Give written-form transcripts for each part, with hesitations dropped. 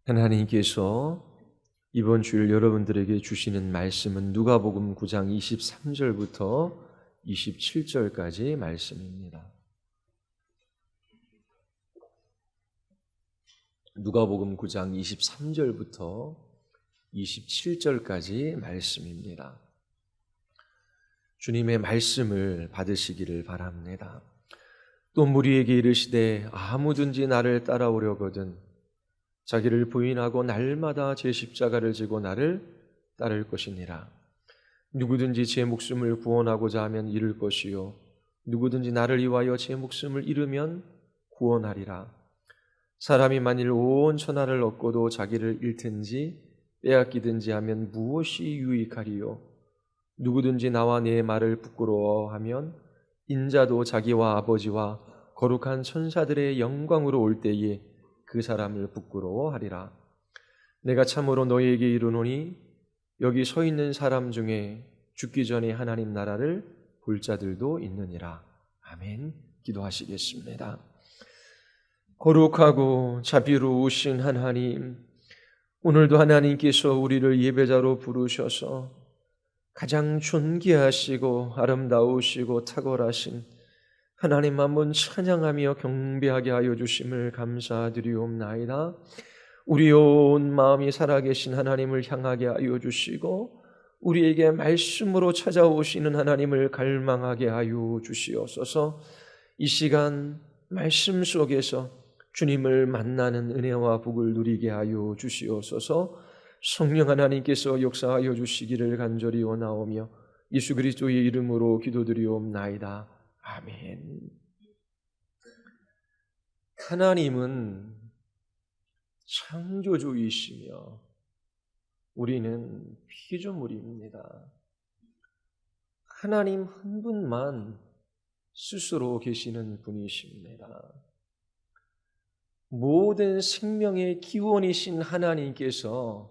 하나님께서 이번 주일 여러분들에게 주시는 말씀은 누가복음 9장 23절부터 27절까지 말씀입니다. 누가복음 9장 23절부터 27절까지 말씀입니다. 주님의 말씀을 받으시기를 바랍니다. 또 무리에게 이르시되 아무든지 나를 따라오려거든 자기를 부인하고 날마다 제 십자가를 지고 나를 따를 것이니라. 누구든지 제 목숨을 구원하고자 하면 잃을 것이요 누구든지 나를 위하여 제 목숨을 잃으면 구원하리라. 사람이 만일 온 천하를 얻고도 자기를 잃든지 빼앗기든지 하면 무엇이 유익하리요? 누구든지 나와 내 말을 부끄러워하면 인자도 자기와 아버지와 거룩한 천사들의 영광으로 올 때에 그 사람을 부끄러워하리라. 내가 참으로 너희에게 이르노니 여기 서 있는 사람 중에 죽기 전에 하나님 나라를 볼 자들도 있느니라. 아멘. 기도하시겠습니다. 거룩하고 자비로우신 하나님, 오늘도 하나님께서 우리를 예배자로 부르셔서 가장 존귀하시고 아름다우시고 탁월하신 하나님 한번 찬양하며 경배하게 하여 주심을 감사드리옵나이다. 우리 온 마음이 살아계신 하나님을 향하게 하여 주시고 우리에게 말씀으로 찾아오시는 하나님을 갈망하게 하여 주시옵소서. 이 시간 말씀 속에서 주님을 만나는 은혜와 복을 누리게 하여 주시옵소서. 성령 하나님께서 역사하여 주시기를 간절히 원하오며 예수 그리스도의 이름으로 기도드리옵나이다. 아멘. 하나님은 창조주이시며 우리는 피조물입니다. 하나님 한 분만 스스로 계시는 분이십니다. 모든 생명의 기원이신 하나님께서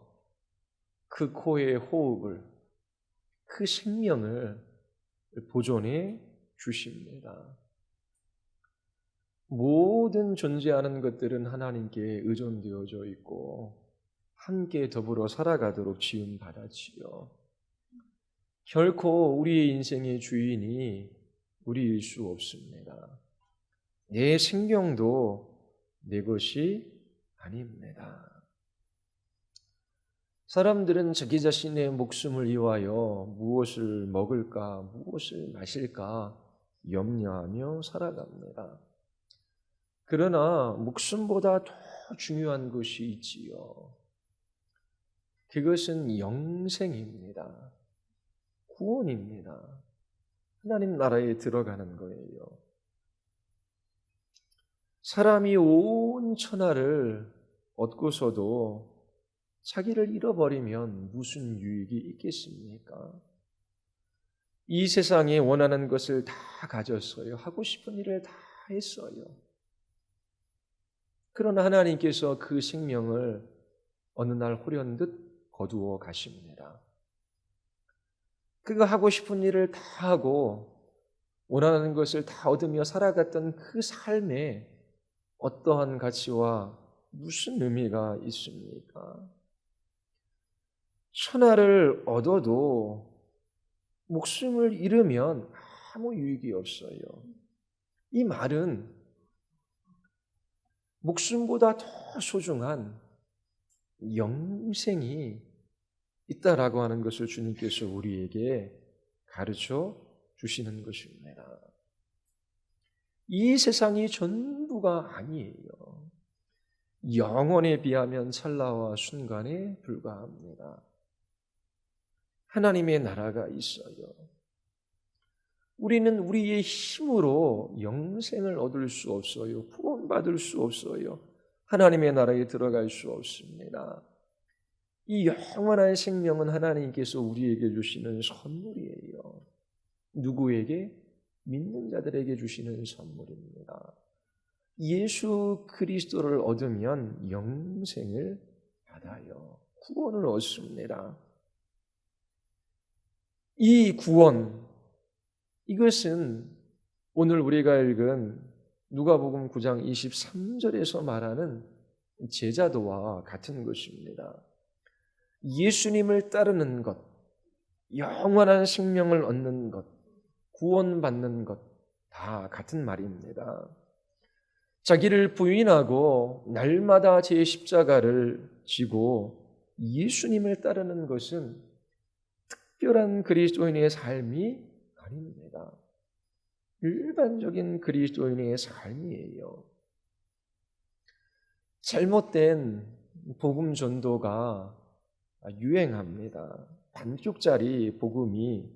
그 코의 호흡을, 그 생명을 보존해 주십니다. 모든 존재하는 것들은 하나님께 의존되어져 있고 함께 더불어 살아가도록 지음 받았지요. 결코 우리의 인생의 주인이 우리일 수 없습니다. 내 생명도 내 것이 아닙니다. 사람들은 자기 자신의 목숨을 위하여 무엇을 먹을까, 무엇을 마실까 염려하며 살아갑니다. 그러나 목숨보다 더 중요한 것이 있지요. 그것은 영생입니다. 구원입니다. 하나님 나라에 들어가는 거예요. 사람이 온 천하를 얻고서도 자기를 잃어버리면 무슨 유익이 있겠습니까? 이 세상에 원하는 것을 다 가졌어요. 하고 싶은 일을 다 했어요. 그러나 하나님께서 그 생명을 어느 날 호련듯 거두어 가십니다. 그가 하고 싶은 일을 다 하고 원하는 것을 다 얻으며 살아갔던 그 삶에 어떠한 가치와 무슨 의미가 있습니까? 천하를 얻어도 목숨을 잃으면 아무 유익이 없어요. 이 말은 목숨보다 더 소중한 영생이 있다라고 하는 것을 주님께서 우리에게 가르쳐 주시는 것입니다. 이 세상이 전부가 아니에요. 영원에 비하면 찰나와 순간에 불과합니다. 하나님의 나라가 있어요. 우리는 우리의 힘으로 영생을 얻을 수 없어요. 구원받을 수 없어요. 하나님의 나라에 들어갈 수 없습니다. 이 영원한 생명은 하나님께서 우리에게 주시는 선물이에요. 누구에게? 믿는 자들에게 주시는 선물입니다. 예수 그리스도를 얻으면 영생을 받아요. 구원을 얻습니다. 이 구원, 이것은 오늘 우리가 읽은 누가복음 9장 23절에서 말하는 제자도와 같은 것입니다. 예수님을 따르는 것, 영원한 생명을 얻는 것, 구원받는 것, 다 같은 말입니다. 자기를 부인하고 날마다 제 십자가를 지고 예수님을 따르는 것은 특별한 그리스도인의 삶이 아닙니다. 일반적인 그리스도인의 삶이에요. 잘못된 복음 전도가 유행합니다. 반쪽짜리 복음이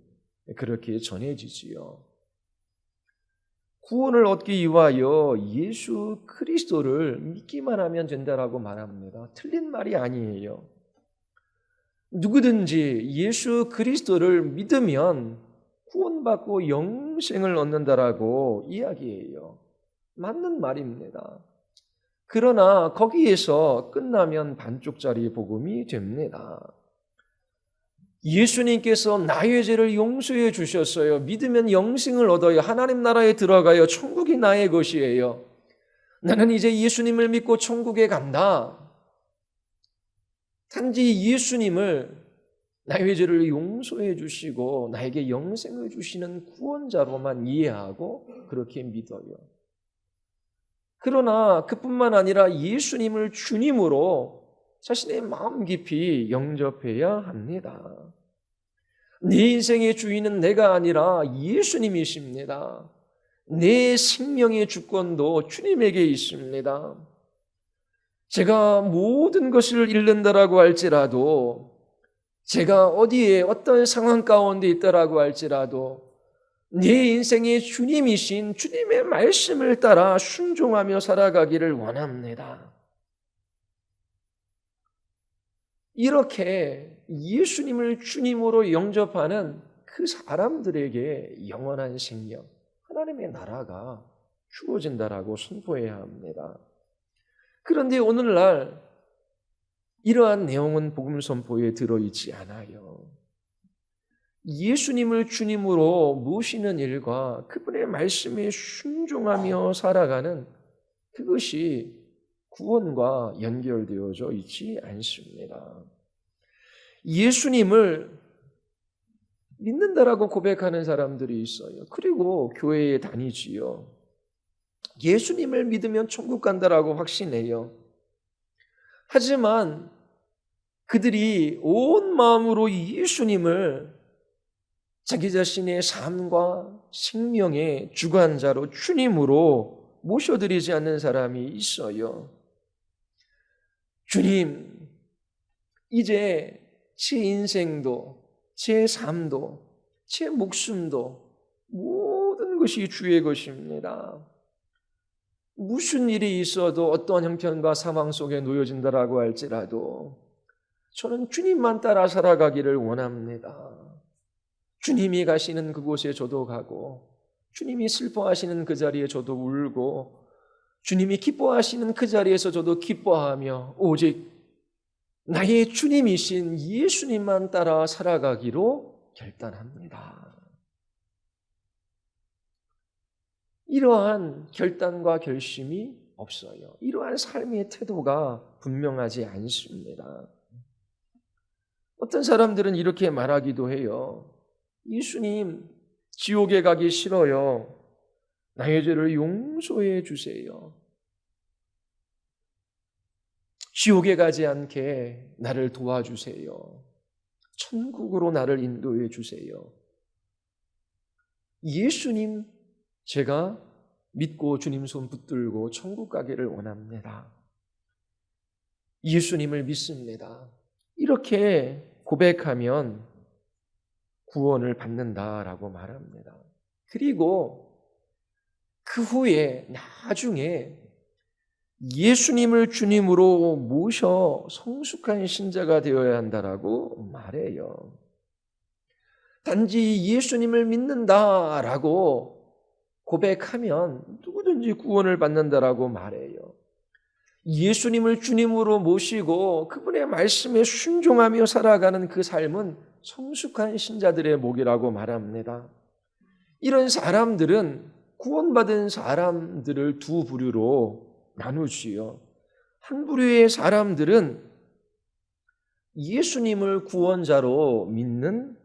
그렇게 전해지지요. 구원을 얻기 위하여 예수 그리스도를 믿기만 하면 된다라고 말합니다. 틀린 말이 아니에요. 누구든지 예수 그리스도를 믿으면 구원받고 영생을 얻는다라고 이야기해요. 맞는 말입니다. 그러나 거기에서 끝나면 반쪽짜리 복음이 됩니다. 예수님께서 나의 죄를 용서해 주셨어요. 믿으면 영생을 얻어요. 하나님 나라에 들어가요. 천국이 나의 것이에요. 나는 이제 예수님을 믿고 천국에 간다. 단지 예수님을 나의 죄를 용서해 주시고 나에게 영생을 주시는 구원자로만 이해하고 그렇게 믿어요. 그러나 그뿐만 아니라 예수님을 주님으로 자신의 마음 깊이 영접해야 합니다. 내 인생의 주인은 내가 아니라 예수님이십니다. 내 생명의 주권도 주님에게 있습니다. 제가 모든 것을 잃는다라고 할지라도, 제가 어디에 어떤 상황 가운데 있다라고 할지라도 내 인생의 주님이신 주님의 말씀을 따라 순종하며 살아가기를 원합니다. 이렇게 예수님을 주님으로 영접하는 그 사람들에게 영원한 생명, 하나님의 나라가 주어진다라고 선포해야 합니다. 그런데 오늘날 이러한 내용은 복음 선포에 들어있지 않아요. 예수님을 주님으로 모시는 일과 그분의 말씀에 순종하며 살아가는 그것이 구원과 연결되어져 있지 않습니다. 예수님을 믿는다라고 고백하는 사람들이 있어요. 그리고 교회에 다니지요. 예수님을 믿으면 천국 간다라고 확신해요. 하지만 그들이 온 마음으로 예수님을 자기 자신의 삶과 생명의 주관자로 주님으로 모셔드리지 않는 사람이 있어요. 주님, 이제 제 인생도, 제 삶도, 제 목숨도 모든 것이 주의 것입니다. 무슨 일이 있어도 어떠한 형편과 상황 속에 놓여진다라고 할지라도 저는 주님만 따라 살아가기를 원합니다. 주님이 가시는 그곳에 저도 가고, 주님이 슬퍼하시는 그 자리에 저도 울고, 주님이 기뻐하시는 그 자리에서 저도 기뻐하며 오직 나의 주님이신 예수님만 따라 살아가기로 결단합니다. 이러한 결단과 결심이 없어요. 이러한 삶의 태도가 분명하지 않습니다. 어떤 사람들은 이렇게 말하기도 해요. 예수님, 지옥에 가기 싫어요. 나의 죄를 용서해 주세요. 지옥에 가지 않게 나를 도와주세요. 천국으로 나를 인도해 주세요. 예수님, 제가 믿고 주님 손 붙들고 천국 가기를 원합니다. 예수님을 믿습니다. 이렇게 고백하면 구원을 받는다라고 말합니다. 그리고 그 후에 나중에 예수님을 주님으로 모셔 성숙한 신자가 되어야 한다라고 말해요. 단지 예수님을 믿는다라고 고백하면 누구든지 구원을 받는다라고 말해요. 예수님을 주님으로 모시고 그분의 말씀에 순종하며 살아가는 그 삶은 성숙한 신자들의 목이라고 말합니다. 이런 사람들은 구원받은 사람들을 두 부류로 나누지요. 한 부류의 사람들은 예수님을 구원자로 믿는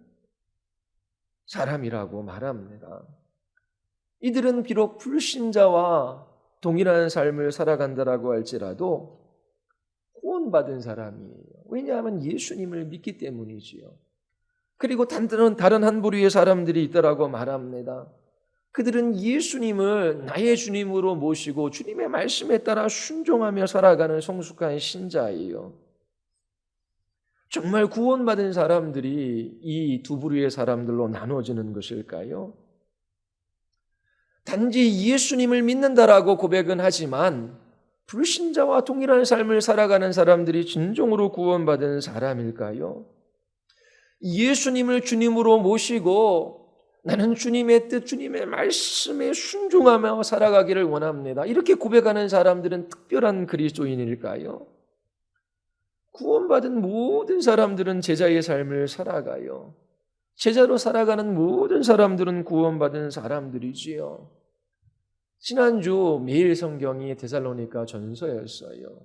사람이라고 말합니다. 이들은 비록 불신자와 동일한 삶을 살아간다라고 할지라도 구원받은 사람이에요. 왜냐하면 예수님을 믿기 때문이지요. 그리고 다른 한 부류의 사람들이 있다라고 말합니다. 그들은 예수님을 나의 주님으로 모시고 주님의 말씀에 따라 순종하며 살아가는 성숙한 신자예요. 정말 구원받은 사람들이 이 두 부류의 사람들로 나눠지는 것일까요? 단지 예수님을 믿는다라고 고백은 하지만 불신자와 동일한 삶을 살아가는 사람들이 진정으로 구원받은 사람일까요? 예수님을 주님으로 모시고 나는 주님의 뜻, 주님의 말씀에 순종하며 살아가기를 원합니다. 이렇게 고백하는 사람들은 특별한 그리스도인일까요? 구원받은 모든 사람들은 제자의 삶을 살아가요. 제자로 살아가는 모든 사람들은 구원받은 사람들이지요. 지난주 매일 성경이 데살로니가 전서였어요.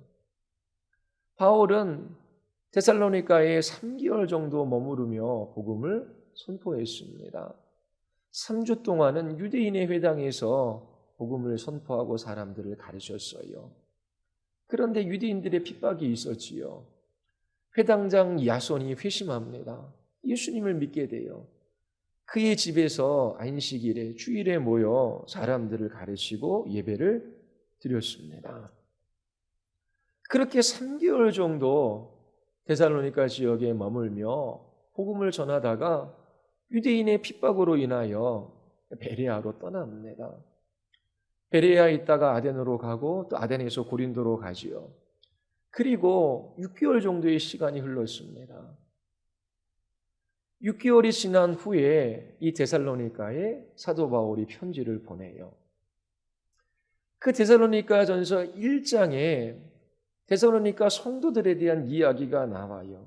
바울은 데살로니가에 3개월 정도 머무르며 복음을 선포했습니다. 3주 동안은 유대인의 회당에서 복음을 선포하고 사람들을 가르쳤어요. 그런데 유대인들의 핍박이 있었지요. 회당장 야손이 회심합니다. 예수님을 믿게 돼요. 그의 집에서 안식일에 주일에 모여 사람들을 가르치고 예배를 드렸습니다. 그렇게 3개월 정도 데살로니가 지역에 머물며 복음을 전하다가 유대인의 핍박으로 인하여 베레아로 떠납니다. 베레아에 있다가 아덴으로 가고 또 아덴에서 고린도로 가지요. 그리고 6개월 정도의 시간이 흘렀습니다. 6개월이 지난 후에 이 데살로니가에 사도 바울이 편지를 보내요. 그 데살로니가 전서 1장에 데살로니가 성도들에 대한 이야기가 나와요.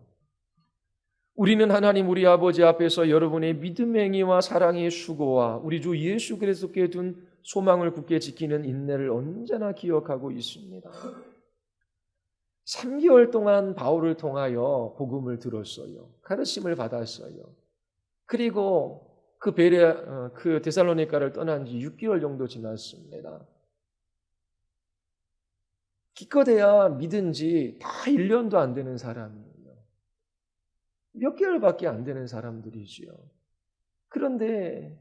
우리는 하나님 우리 아버지 앞에서 여러분의 믿음의 행위와 사랑의 수고와 우리 주 예수 그리스도께 둔 소망을 굳게 지키는 인내를 언제나 기억하고 있습니다. 3개월 동안 바울을 통하여 복음을 들었어요. 가르침을 받았어요. 그리고 그 데살로니가를 떠난 지 6개월 정도 지났습니다. 기껏해야 믿은 지 다 1년도 안 되는 사람이에요. 몇 개월밖에 안 되는 사람들이지요. 그런데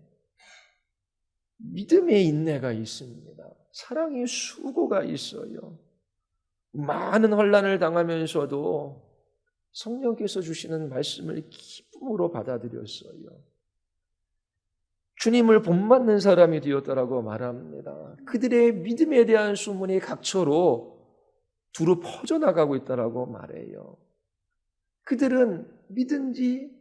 믿음의 인내가 있습니다. 사랑의 수고가 있어요. 많은 환난을 당하면서도 성령께서 주시는 말씀을 기쁨으로 받아들였어요. 주님을 본받는 사람이 되었다라고 말합니다. 그들의 믿음에 대한 소문이 각처로 두루 퍼져나가고 있다라고 말해요. 그들은 믿은 지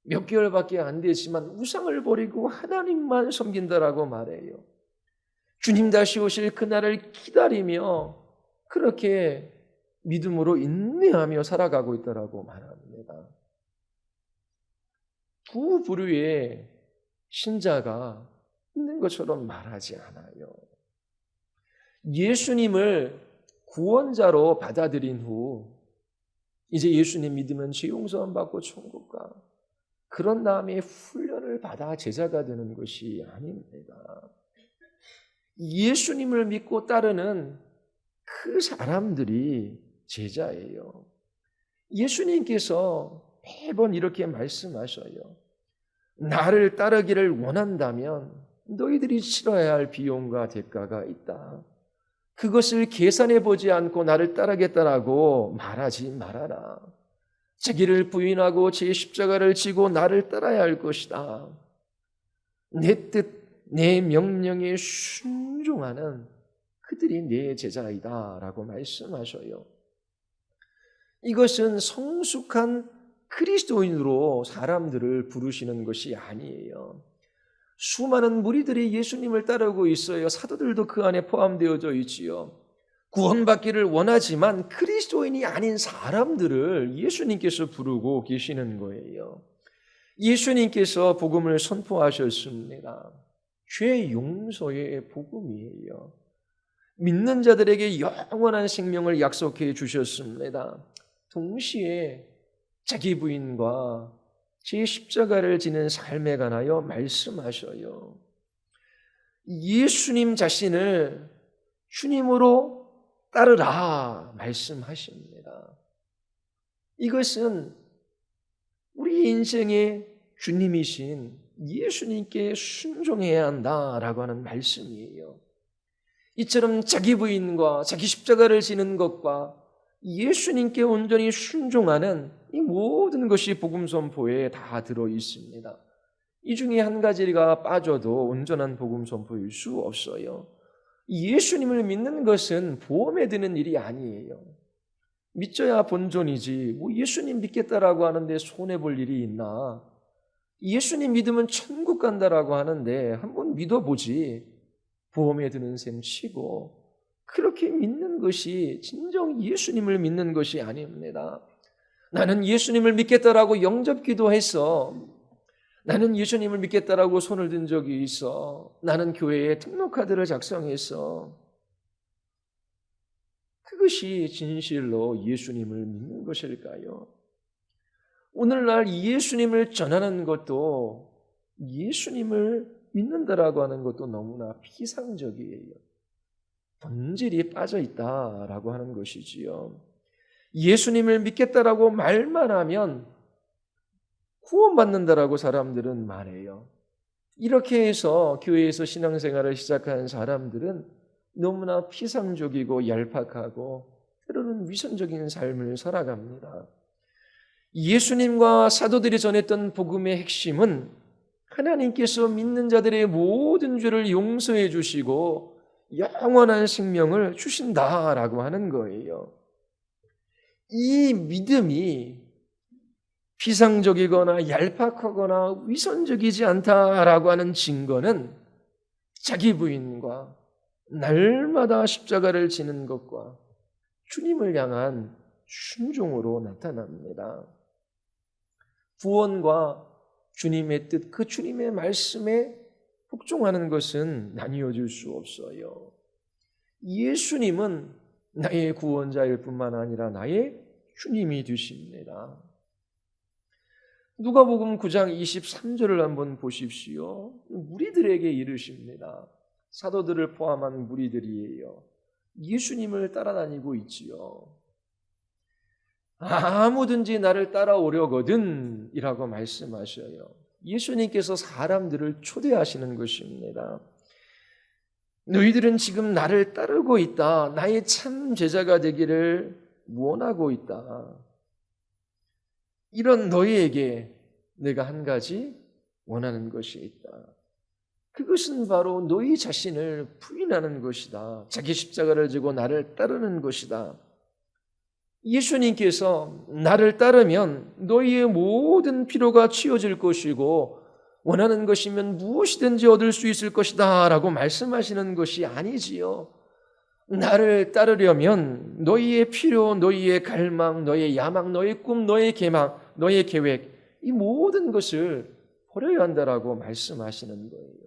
몇 개월밖에 안 되지만 우상을 버리고 하나님만 섬긴다라고 말해요. 주님 다시 오실 그날을 기다리며 그렇게 믿음으로 인내하며 살아가고 있다라고 말합니다. 두 부류의 신자가 있는 것처럼 말하지 않아요. 예수님을 구원자로 받아들인 후 이제 예수님 믿으면 죄 용서함 받고 천국 가. 그런 다음에 훈련을 받아 제자가 되는 것이 아닙니다. 예수님을 믿고 따르는 그 사람들이 제자예요. 예수님께서 매번 이렇게 말씀하셔요. 나를 따르기를 원한다면 너희들이 치러야 할 비용과 대가가 있다. 그것을 계산해 보지 않고 나를 따르겠다라고 말하지 말아라. 자기를 부인하고 제 십자가를 지고 나를 따라야 할 것이다. 내 뜻, 내 명령에 순종하는 그들이 내 제자이다 라고 말씀하셔요. 이것은 성숙한 그리스도인으로 사람들을 부르시는 것이 아니에요. 수많은 무리들이 예수님을 따르고 있어요. 사도들도 그 안에 포함되어져 있지요. 구원받기를 원하지만 그리스도인이 아닌 사람들을 예수님께서 부르고 계시는 거예요. 예수님께서 복음을 선포하셨습니다. 죄 용서의 복음이에요. 믿는 자들에게 영원한 생명을 약속해 주셨습니다. 동시에 자기 부인과 제 십자가를 지는 삶에 관하여 말씀하셔요. 예수님 자신을 주님으로 따르라 말씀하십니다. 이것은 우리 인생의 주님이신 예수님께 순종해야 한다라고 하는 말씀이에요. 이처럼 자기 부인과 자기 십자가를 지는 것과 예수님께 온전히 순종하는 이 모든 것이 복음 선포에 다 들어 있습니다. 이 중에 한 가지가 빠져도 온전한 복음 선포일 수 없어요. 예수님을 믿는 것은 보험에 드는 일이 아니에요. 믿져야 본전이지 뭐 예수님 믿겠다라고 하는데 손해볼 일이 있나? 예수님 믿으면 천국 간다라고 하는데 한번 믿어보지 보험에 드는 셈 치고 그렇게 믿는 것이 진정 예수님을 믿는 것이 아닙니다. 나는 예수님을 믿겠다라고 영접 기도했어. 나는 예수님을 믿겠다라고 손을 든 적이 있어. 나는 교회에 등록카드를 작성했어. 그것이 진실로 예수님을 믿는 것일까요? 오늘날 예수님을 전하는 것도 예수님을 믿는다라고 하는 것도 너무나 피상적이에요. 본질이 빠져 있다라고 하는 것이지요. 예수님을 믿겠다라고 말만 하면 구원받는다라고 사람들은 말해요. 이렇게 해서 교회에서 신앙생활을 시작한 사람들은 너무나 피상적이고 얄팍하고 때로는 위선적인 삶을 살아갑니다. 예수님과 사도들이 전했던 복음의 핵심은 하나님께서 믿는 자들의 모든 죄를 용서해 주시고 영원한 생명을 주신다라고 하는 거예요. 이 믿음이 피상적이거나 얄팍하거나 위선적이지 않다라고 하는 증거는 자기 부인과 날마다 십자가를 지는 것과 주님을 향한 순종으로 나타납니다. 구원과 주님의 뜻, 그 주님의 말씀에 복종하는 것은 나뉘어질 수 없어요. 예수님은 나의 구원자일 뿐만 아니라 나의 주님이 되십니다. 누가복음 9장 23절을 한번 보십시오. 무리들에게 이르십니다. 사도들을 포함한 무리들이에요. 예수님을 따라다니고 있지요. 아무든지 나를 따라오려거든 이라고 말씀하셔요. 예수님께서 사람들을 초대하시는 것입니다. 너희들은 지금 나를 따르고 있다. 나의 참 제자가 되기를 원하고 있다. 이런 너희에게 내가 한 가지 원하는 것이 있다. 그것은 바로 너희 자신을 부인하는 것이다. 자기 십자가를 지고 나를 따르는 것이다. 예수님께서 나를 따르면 너희의 모든 필요가 채워질 것이고 원하는 것이면 무엇이든지 얻을 수 있을 것이다 라고 말씀하시는 것이 아니지요. 나를 따르려면 너희의 필요, 너희의 갈망, 너희의 야망, 너희의 꿈, 너희의 계망, 너희의 계획 이 모든 것을 버려야 한다라고 말씀하시는 거예요.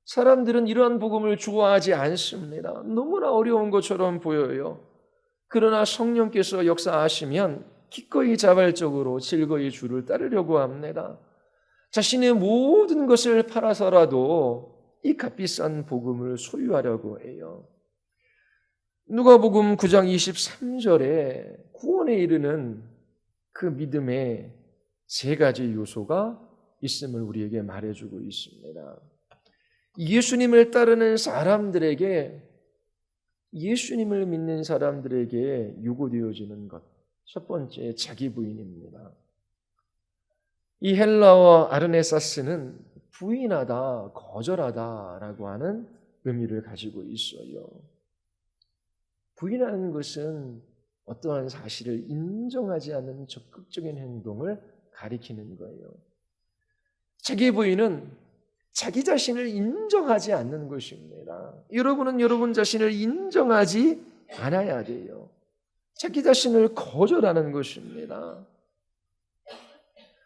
사람들은 이러한 복음을 좋아하지 않습니다. 너무나 어려운 것처럼 보여요. 그러나 성령께서 역사하시면 기꺼이 자발적으로 즐거이 주를 따르려고 합니다. 자신의 모든 것을 팔아서라도 이 값비싼 복음을 소유하려고 해요. 누가복음 9장 23절에 구원에 이르는 그 믿음의 세 가지 요소가 있음을 우리에게 말해주고 있습니다. 예수님을 따르는 사람들에게, 예수님을 믿는 사람들에게 요구되어지는 것, 첫 번째 자기 부인입니다. 이 헬라어 아르네사스는 부인하다, 거절하다라고 하는 의미를 가지고 있어요. 부인하는 것은 어떠한 사실을 인정하지 않는 적극적인 행동을 가리키는 거예요. 자기 부인은 자기 자신을 인정하지 않는 것입니다. 여러분은 여러분 자신을 인정하지 않아야 돼요. 자기 자신을 거절하는 것입니다.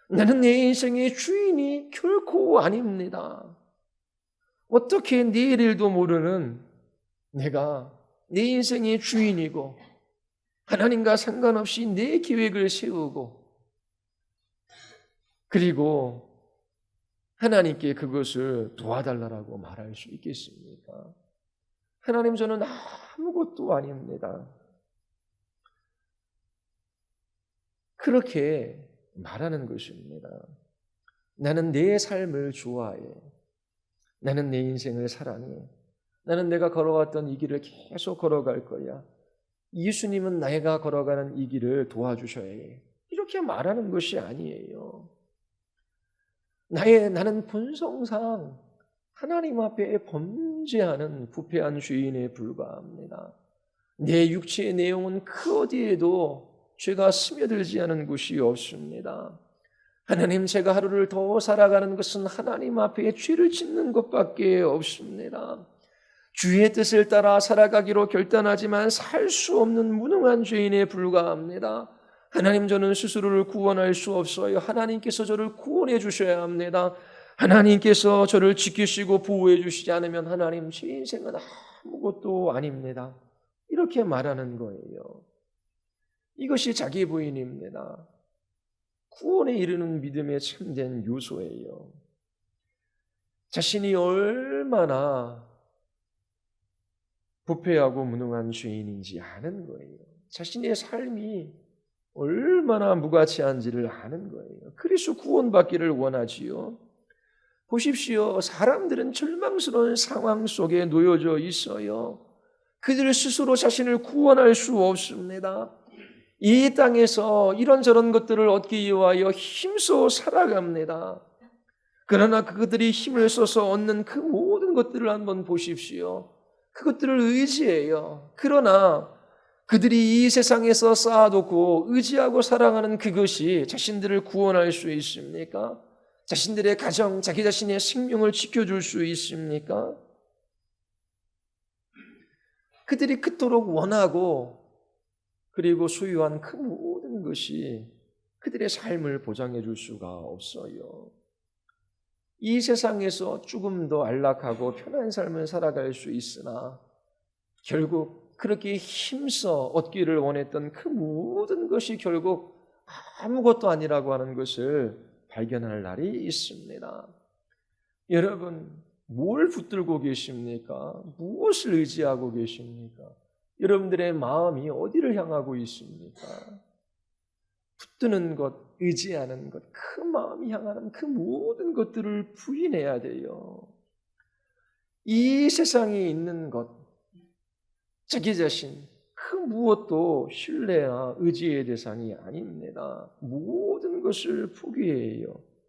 나는 내 인생의 주인이 결코 아닙니다. 어떻게 내일일도 모르는 내가 내 인생의 주인이고 하나님과 상관없이 내 계획을 세우고 그리고 하나님께 그것을 도와달라고 말할 수 있겠습니까? 하나님, 저는 아무것도 아닙니다. 그렇게 말하는 것입니다. 나는 내 삶을 좋아해. 나는 내 인생을 사랑해. 나는 내가 걸어왔던 이 길을 계속 걸어갈 거야. 예수님은 내가 걸어가는 이 길을 도와주셔야 해. 이렇게 말하는 것이 아니에요. 나는 본성상 하나님 앞에 범죄하는 부패한 죄인에 불과합니다. 내 육체의 내용은 그 어디에도 죄가 스며들지 않은 곳이 없습니다. 하나님, 제가 하루를 더 살아가는 것은 하나님 앞에 죄를 짓는 것밖에 없습니다. 주의 뜻을 따라 살아가기로 결단하지만 살 수 없는 무능한 죄인에 불과합니다. 하나님, 저는 스스로를 구원할 수 없어요. 하나님께서 저를 구원해 주셔야 합니다. 하나님께서 저를 지키시고 보호해 주시지 않으면 하나님, 제 인생은 아무것도 아닙니다. 이렇게 말하는 거예요. 이것이 자기 부인입니다. 구원에 이르는 믿음의 참된 요소예요. 자신이 얼마나 부패하고 무능한 죄인인지 아는 거예요. 자신의 삶이 얼마나 무가치한지를 아는 거예요. 그래서 구원받기를 원하지요. 보십시오. 사람들은 절망스러운 상황 속에 놓여져 있어요. 그들 스스로 자신을 구원할 수 없습니다. 이 땅에서 이런저런 것들을 얻기 위하여 힘써 살아갑니다. 그러나 그들이 힘을 써서 얻는 그 모든 것들을 한번 보십시오. 그것들을 의지해요. 그러나 그들이 이 세상에서 쌓아놓고 의지하고 살아가는 그것이 자신들을 구원할 수 있습니까? 자신들의 가정, 자기 자신의 생명을 지켜줄 수 있습니까? 그들이 그토록 원하고 그리고 소유한 그 모든 것이 그들의 삶을 보장해 줄 수가 없어요. 이 세상에서 조금 더 안락하고 편한 삶을 살아갈 수 있으나 결국 그렇게 힘써 얻기를 원했던 그 모든 것이 결국 아무것도 아니라고 하는 것을 발견할 날이 있습니다. 여러분, 뭘 붙들고 계십니까? 무엇을 의지하고 계십니까? 여러분들의 마음이 어디를 향하고 있습니까? 붙드는 것, 의지하는 것, 그 마음이 향하는 그 모든 것들을 부인해야 돼요. 이 세상에 있는 것, 자기 자신, 그 무엇도 신뢰와 의지의 대상이 아닙니다. 모든 것을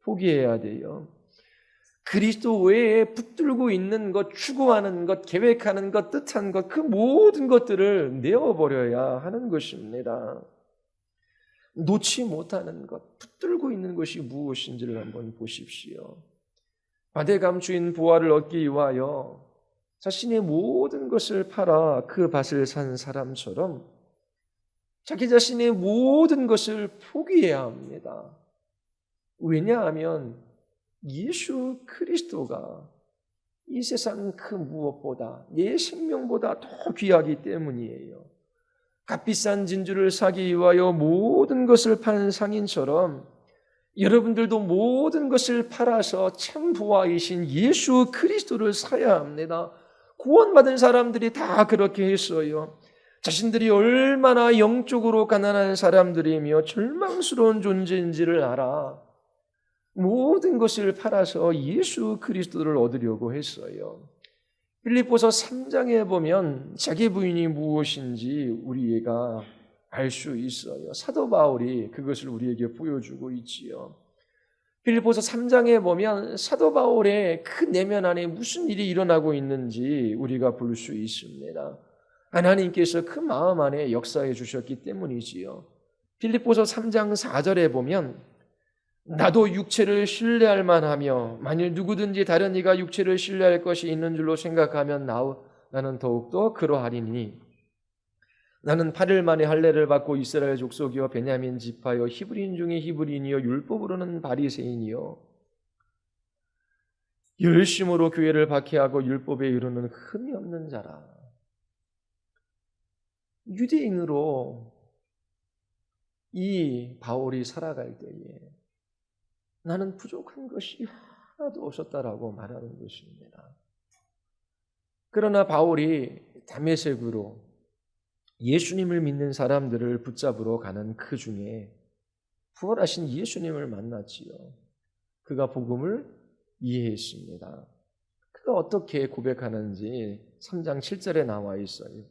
포기해야 돼요. 그리스도 외에 붙들고 있는 것, 추구하는 것, 계획하는 것, 뜻한 것, 그 모든 것들을 내어버려야 하는 것입니다. 놓지 못하는 것, 붙들고 있는 것이 무엇인지를 한번 보십시오. 밭에 감추인 보화를 얻기 위하여 자신의 모든 것을 팔아 그 밭을 산 사람처럼 자기 자신의 모든 것을 포기해야 합니다. 왜냐하면 예수 그리스도가 이 세상 그 무엇보다 내 생명보다 더 귀하기 때문이에요. 값비싼 진주를 사기 위하여 모든 것을 판 상인처럼 여러분들도 모든 것을 팔아서 참 보화이신 예수 그리스도를 사야 합니다. 구원받은 사람들이 다 그렇게 했어요. 자신들이 얼마나 영적으로 가난한 사람들이며 절망스러운 존재인지를 알아 모든 것을 팔아서 예수 그리스도를 얻으려고 했어요. 빌립보서 3장에 보면 자기 부인이 무엇인지 우리가 알 수 있어요. 사도 바울이 그것을 우리에게 보여주고 있지요. 빌립보서 3장에 보면 사도 바울의 그 내면 안에 무슨 일이 일어나고 있는지 우리가 볼 수 있습니다. 하나님께서 그 마음 안에 역사해 주셨기 때문이지요. 빌립보서 3장 4절에 보면 나도 육체를 신뢰할 만하며 만일 누구든지 다른 이가 육체를 신뢰할 것이 있는 줄로 생각하면 나는 더욱더 그러하리니 나는 8일 만에 할례를 받고 이스라엘 족속이요 베냐민 지파요 히브리인 중에 히브리인이요 율법으로는 바리새인이요 열심으로 교회를 박해하고 율법에 이르는 흠이 없는 자라. 유대인으로 이 바울이 살아갈 때에 나는 부족한 것이 하나도 없었다라고 말하는 것입니다. 그러나 바울이 다메섹으로 예수님을 믿는 사람들을 붙잡으러 가는 그 중에 부활하신 예수님을 만났지요. 그가 복음을 이해했습니다. 그가 어떻게 고백하는지 3장 7절에 나와 있어요.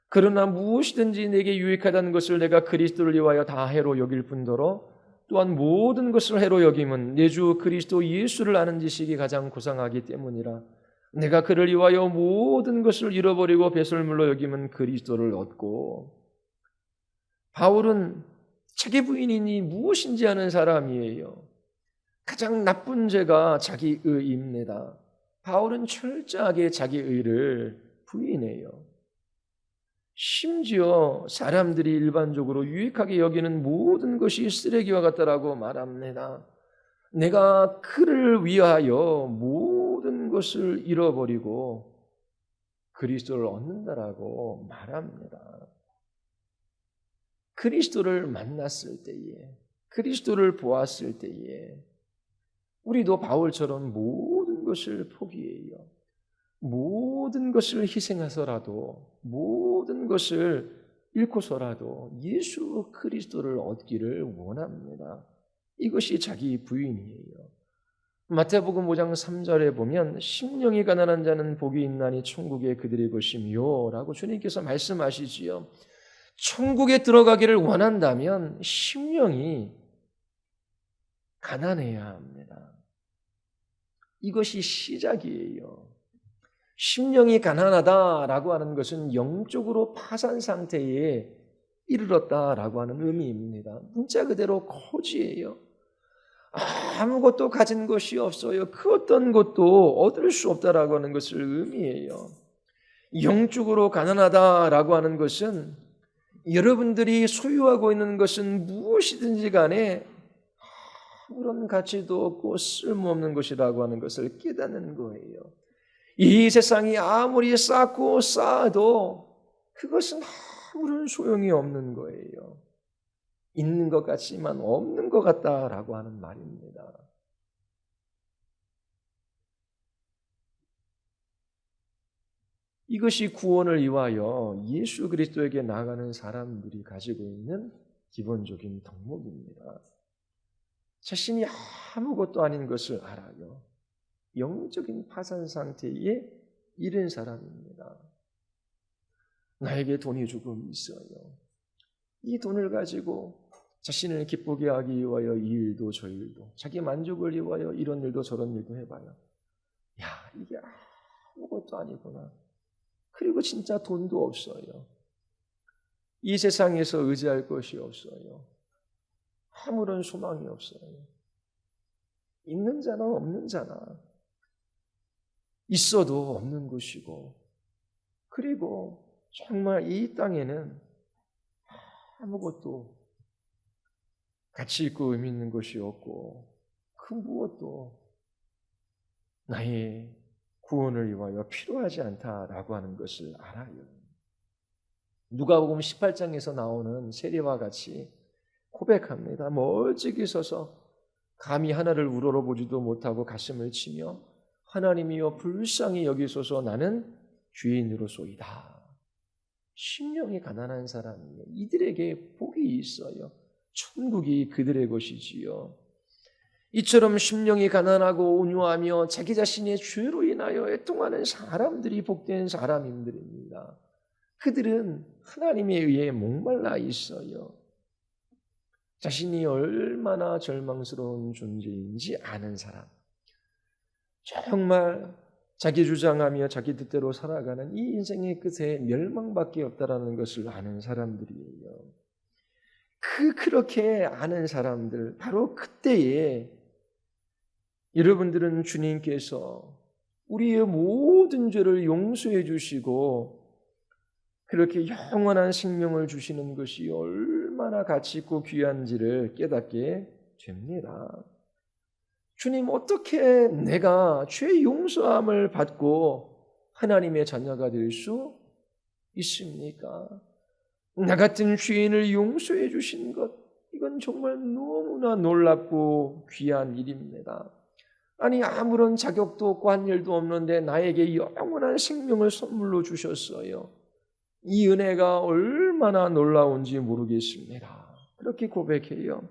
그러나 무엇이든지 내게 유익하다는 것을 내가 그리스도를 위하여 다 해로 여길 뿐더러 또한 모든 것을 해로 여김은 내 주 그리스도 예수를 아는 지식이 가장 고상하기 때문이라. 내가 그를 위하여 모든 것을 잃어버리고 배설물로 여김은 그리스도를 얻고. 바울은 자기 부인이니 무엇인지 아는 사람이에요. 가장 나쁜 죄가 자기의입니다. 바울은 철저하게 자기의를 부인해요. 심지어 사람들이 일반적으로 유익하게 여기는 모든 것이 쓰레기와 같다라고 말합니다. 내가 그를 위하여 모든 것을 잃어버리고 그리스도를 얻는다라고 말합니다. 그리스도를 만났을 때에, 그리스도를 보았을 때에 우리도 바울처럼 모든 것을 포기해요. 모든 것을 희생해서라도, 모든 것을 잃고서라도 예수 그리스도를 얻기를 원합니다. 이것이 자기 부인이에요. 마태복음 5장 3절에 보면 심령이 가난한 자는 복이 있나니 천국에 그들의 것이며 라고 주님께서 말씀하시지요. 천국에 들어가기를 원한다면 심령이 가난해야 합니다. 이것이 시작이에요. 심령이 가난하다라고 하는 것은 영적으로 파산 상태에 이르렀다라고 하는 의미입니다. 문자 그대로 고지예요. 아무것도 가진 것이 없어요. 그 어떤 것도 얻을 수 없다라고 하는 것을 의미해요. 영적으로 가난하다라고 하는 것은 여러분들이 소유하고 있는 것은 무엇이든지 간에 아무런 가치도 없고 쓸모없는 것이라고 하는 것을 깨닫는 거예요. 이 세상이 아무리 쌓고 쌓아도 그것은 아무런 소용이 없는 거예요. 있는 것 같지만 없는 것 같다라고 하는 말입니다. 이것이 구원을 위하여 예수 그리스도에게 나아가는 사람들이 가지고 있는 기본적인 덕목입니다. 자신이 아무것도 아닌 것을 알아요. 영적인 파산 상태에 이른 사람입니다. 나에게 돈이 조금 있어요. 이 돈을 가지고 자신을 기쁘게 하기 위하여 이 일도 저 일도, 자기 만족을 위하여 이런 일도 저런 일도 해봐요. 야, 이게 아무것도 아니구나. 그리고 진짜 돈도 없어요. 이 세상에서 의지할 것이 없어요. 아무런 소망이 없어요. 있는 자나 없는 자나 있어도 없는 것이고, 그리고 정말 이 땅에는 아무것도 가치 있고 의미 있는 것이 없고 그 무엇도 나의 구원을 위하여 필요하지 않다라고 하는 것을 알아요. 누가복음 18장에서 나오는 세리와 같이 고백합니다. 멀찍이 서서 감히 하나를 우러러보지도 못하고 가슴을 치며 하나님이여 불쌍히 여기소서 나는 죄인으로소이다. 심령이 가난한 사람이에요. 이들에게 복이 있어요. 천국이 그들의 것이지요. 이처럼 심령이 가난하고 온유하며 자기 자신의 죄로 인하여 애통하는 사람들이 복된 사람들입니다. 그들은 하나님에 의해 목말라 있어요. 자신이 얼마나 절망스러운 존재인지 아는 사람, 정말 자기 주장하며 자기 뜻대로 살아가는 이 인생의 끝에 멸망밖에 없다라는 것을 아는 사람들이에요. 그렇게 아는 사람들, 바로 그때에 여러분들은 주님께서 우리의 모든 죄를 용서해 주시고 그렇게 영원한 생명을 주시는 것이 얼마나 가치 있고 귀한지를 깨닫게 됩니다. 주님, 어떻게 내가 죄 용서함을 받고 하나님의 자녀가 될 수 있습니까? 나 같은 죄인을 용서해 주신 것, 이건 정말 너무나 놀랍고 귀한 일입니다. 아니, 아무런 자격도 없고 한 일도 없는데 나에게 영원한 생명을 선물로 주셨어요. 이 은혜가 얼마나 놀라운지 모르겠습니다. 그렇게 고백해요.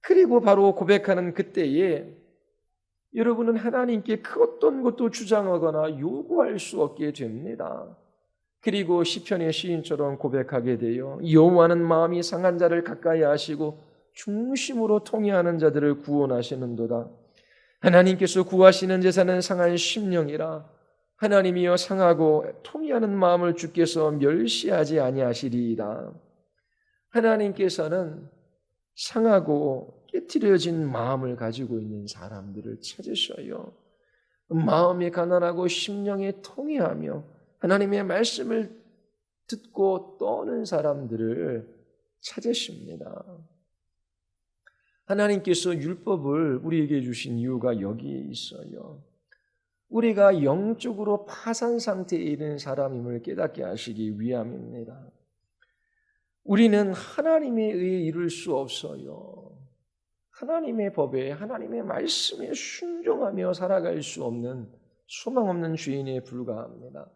그리고 바로 고백하는 그때에 여러분은 하나님께 그 어떤 것도 주장하거나 요구할 수 없게 됩니다. 그리고 시편의 시인처럼 고백하게 돼요. 여호와는 마음이 상한 자를 가까이 하시고 중심으로 통회하는 자들을 구원하시는도다. 하나님께서 구하시는 제사는 상한 심령이라. 하나님이여 상하고 통회하는 마음을 주께서 멸시하지 아니하시리이다. 하나님께서는 상하고 깨트려진 마음을 가지고 있는 사람들을 찾으셔요. 마음이 가난하고 심령이 통회하며 하나님의 말씀을 듣고 떠는 사람들을 찾으십니다. 하나님께서 율법을 우리에게 주신 이유가 여기에 있어요. 우리가 영적으로 파산 상태에 있는 사람임을 깨닫게 하시기 위함입니다. 우리는 하나님에 의해 이룰 수 없어요. 하나님의 법에, 하나님의 말씀에 순종하며 살아갈 수 없는 소망 없는 죄인에 불과합니다.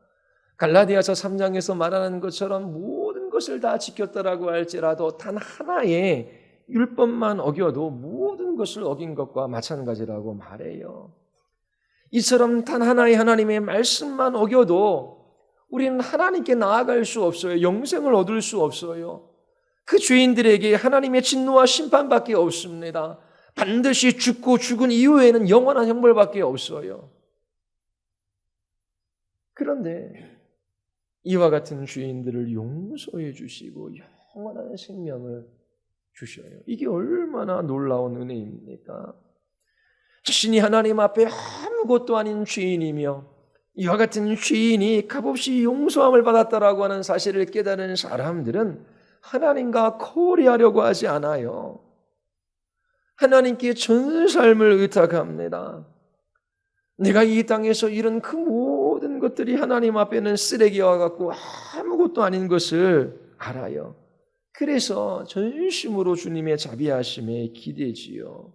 갈라디아서 3장에서 말하는 것처럼 모든 것을 다 지켰다라고 할지라도 단 하나의 율법만 어겨도 모든 것을 어긴 것과 마찬가지라고 말해요. 이처럼 단 하나의 하나님의 말씀만 어겨도 우리는 하나님께 나아갈 수 없어요. 영생을 얻을 수 없어요. 그 죄인들에게 하나님의 진노와 심판밖에 없습니다. 반드시 죽고 죽은 이후에는 영원한 형벌밖에 없어요. 그런데 이와 같은 죄인들을 용서해 주시고 영원한 생명을 주셔요. 이게 얼마나 놀라운 은혜입니까? 자신이 하나님 앞에 아무것도 아닌 죄인이며 이와 같은 죄인이 값없이 용서함을 받았다라고 하는 사실을 깨달은 사람들은 하나님과 거래하려고 하지 않아요. 하나님께 전 삶을 의탁합니다. 내가 이 땅에서 이룬 그 모든 것들이 하나님 앞에는 쓰레기와 같고 아무것도 아닌 것을 알아요. 그래서 전심으로 주님의 자비하심에 기대지요.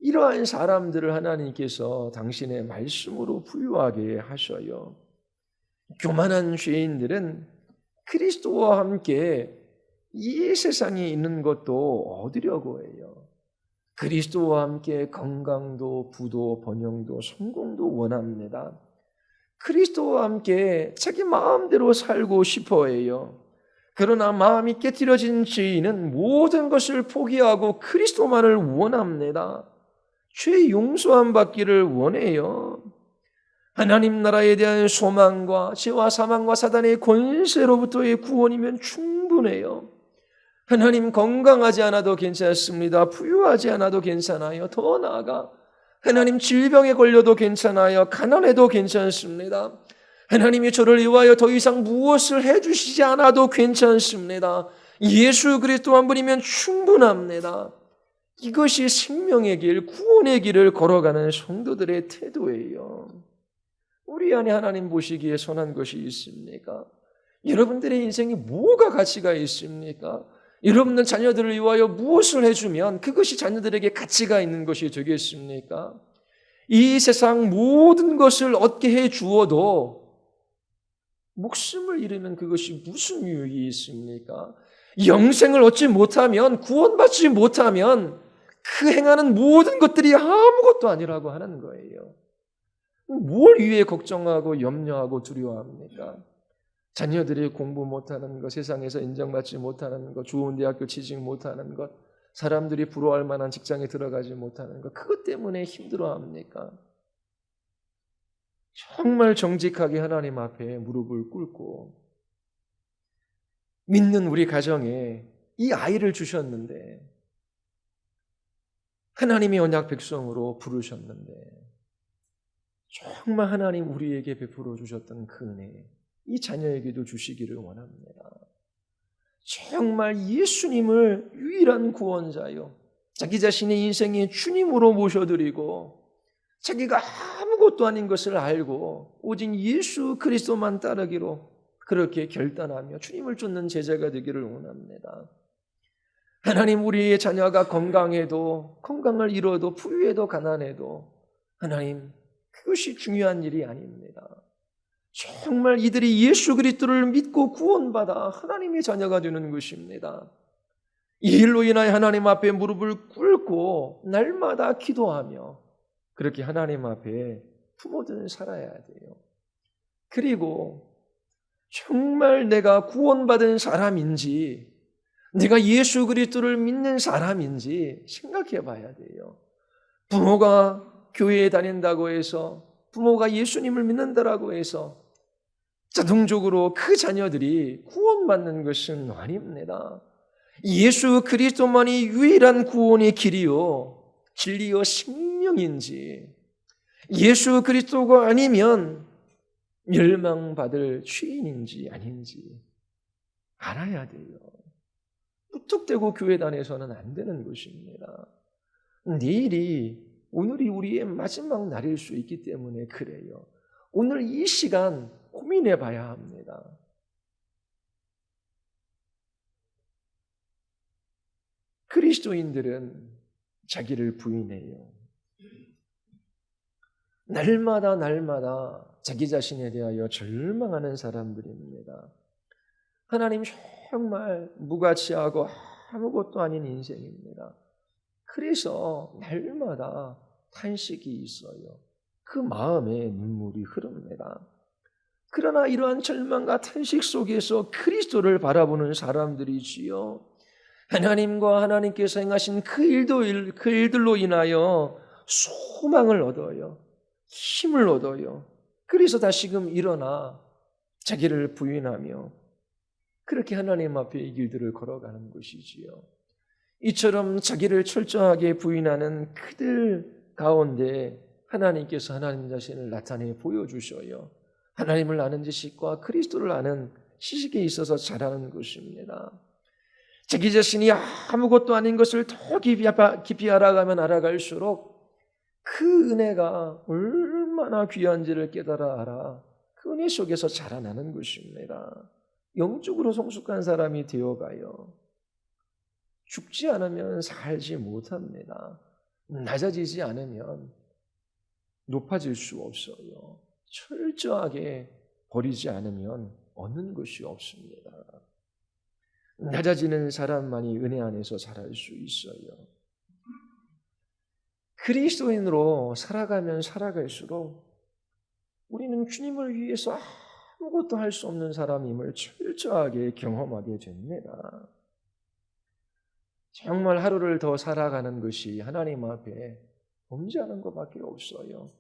이러한 사람들을 하나님께서 당신의 말씀으로 부유하게 하셔요. 교만한 죄인들은 그리스도와 함께 이 세상에 있는 것도 얻으려고 해요. 그리스도와 함께 건강도, 부도, 번영도, 성공도 원합니다. 그리스도와 함께 자기 마음대로 살고 싶어 해요. 그러나 마음이 깨트려진 죄인은 모든 것을 포기하고 그리스도만을 원합니다. 죄 용서함 받기를 원해요. 하나님 나라에 대한 소망과 죄와 사망과 사단의 권세로부터의 구원이면 충분해요. 하나님 건강하지 않아도 괜찮습니다. 부유하지 않아도 괜찮아요. 더 나아가 하나님 질병에 걸려도 괜찮아요. 가난해도 괜찮습니다. 하나님이 저를 위하여 더 이상 무엇을 해주시지 않아도 괜찮습니다. 예수 그리스도 한 분이면 충분합니다. 이것이 생명의 길, 구원의 길을 걸어가는 성도들의 태도예요. 우리 안에 하나님 보시기에 선한 것이 있습니까? 여러분들의 인생에 뭐가 가치가 있습니까? 여러분들 자녀들을 위하여 무엇을 해주면 그것이 자녀들에게 가치가 있는 것이 되겠습니까? 이 세상 모든 것을 얻게 해 주어도 목숨을 잃으면 그것이 무슨 유익이 있습니까? 영생을 얻지 못하면, 구원받지 못하면 그 행하는 모든 것들이 아무것도 아니라고 하는 거예요. 뭘 위해 걱정하고 염려하고 두려워합니까? 자녀들이 공부 못하는 것, 세상에서 인정받지 못하는 것, 좋은 대학교 취직 못하는 것, 사람들이 부러워할 만한 직장에 들어가지 못하는 것, 그것 때문에 힘들어합니까? 정말 정직하게 하나님 앞에 무릎을 꿇고 믿는 우리 가정에 이 아이를 주셨는데 하나님의 언약 백성으로 부르셨는데 정말 하나님 우리에게 베풀어 주셨던 그 은혜 이 자녀에게도 주시기를 원합니다. 정말 예수님을 유일한 구원자요, 자기 자신의 인생의 주님으로 모셔드리고 자기가 아무것도 아닌 것을 알고 오직 예수 그리스도만 따르기로 그렇게 결단하며 주님을 쫓는 제자가 되기를 원합니다. 하나님, 우리의 자녀가 건강해도, 건강을 잃어도, 부유해도 가난해도 하나님, 그것이 중요한 일이 아닙니다. 정말 이들이 예수 그리스도를 믿고 구원받아 하나님의 자녀가 되는 것입니다. 이 일로 인하여 하나님 앞에 무릎을 꿇고 날마다 기도하며 그렇게 하나님 앞에 부모들은 살아야 돼요. 그리고 정말 내가 구원받은 사람인지, 내가 예수 그리스도를 믿는 사람인지 생각해 봐야 돼요. 부모가 교회에 다닌다고 해서, 부모가 예수님을 믿는다라고 해서 자동적으로 그 자녀들이 구원받는 것은 아닙니다. 예수 그리스도만이 유일한 구원의 길이요, 진리요, 생명인지, 예수 그리스도가 아니면 멸망받을 죄인인지 아닌지 알아야 돼요. 무턱대고 교회 다녀서는 안 되는 것입니다. 오늘이 우리의 마지막 날일 수 있기 때문에 그래요. 오늘 이 시간 고민해 봐야 합니다. 그리스도인들은 자기를 부인해요. 날마다 자기 자신에 대하여 절망하는 사람들입니다. 하나님, 정말 무가치하고 아무것도 아닌 인생입니다. 그래서 날마다 탄식이 있어요. 그 마음에 눈물이 흐릅니다. 그러나 이러한 절망과 탄식 속에서 그리스도를 바라보는 사람들이지요, 하나님과 하나님께서 행하신 그 일들로 인하여 소망을 얻어요. 힘을 얻어요. 그래서 다시금 일어나 자기를 부인하며 그렇게 하나님 앞에 이 길들을 걸어가는 것이지요. 이처럼 자기를 철저하게 부인하는 그들 가운데 하나님께서 하나님 자신을 나타내 보여주셔요. 하나님을 아는 지식과 그리스도를 아는 지식에 있어서 자라는 것입니다. 자기 자신이 아무것도 아닌 것을 더 깊이 알아가면 알아갈수록 그 은혜가 얼마나 귀한지를 깨달아 알아 그 은혜 속에서 자라나는 것입니다. 영적으로 성숙한 사람이 되어가요, 죽지 않으면 살지 못합니다. 낮아지지 않으면 높아질 수 없어요. 철저하게 버리지 않으면 얻는 것이 없습니다. 낮아지는 사람만이 은혜 안에서 자랄 수 있어요. 그리스도인으로 살아가면 살아갈수록 우리는 주님을 위해서 아무것도 할 수 없는 사람임을 철저하게 경험하게 됩니다. 정말 하루를 더 살아가는 것이 하나님 앞에 범죄하는 것밖에 없어요.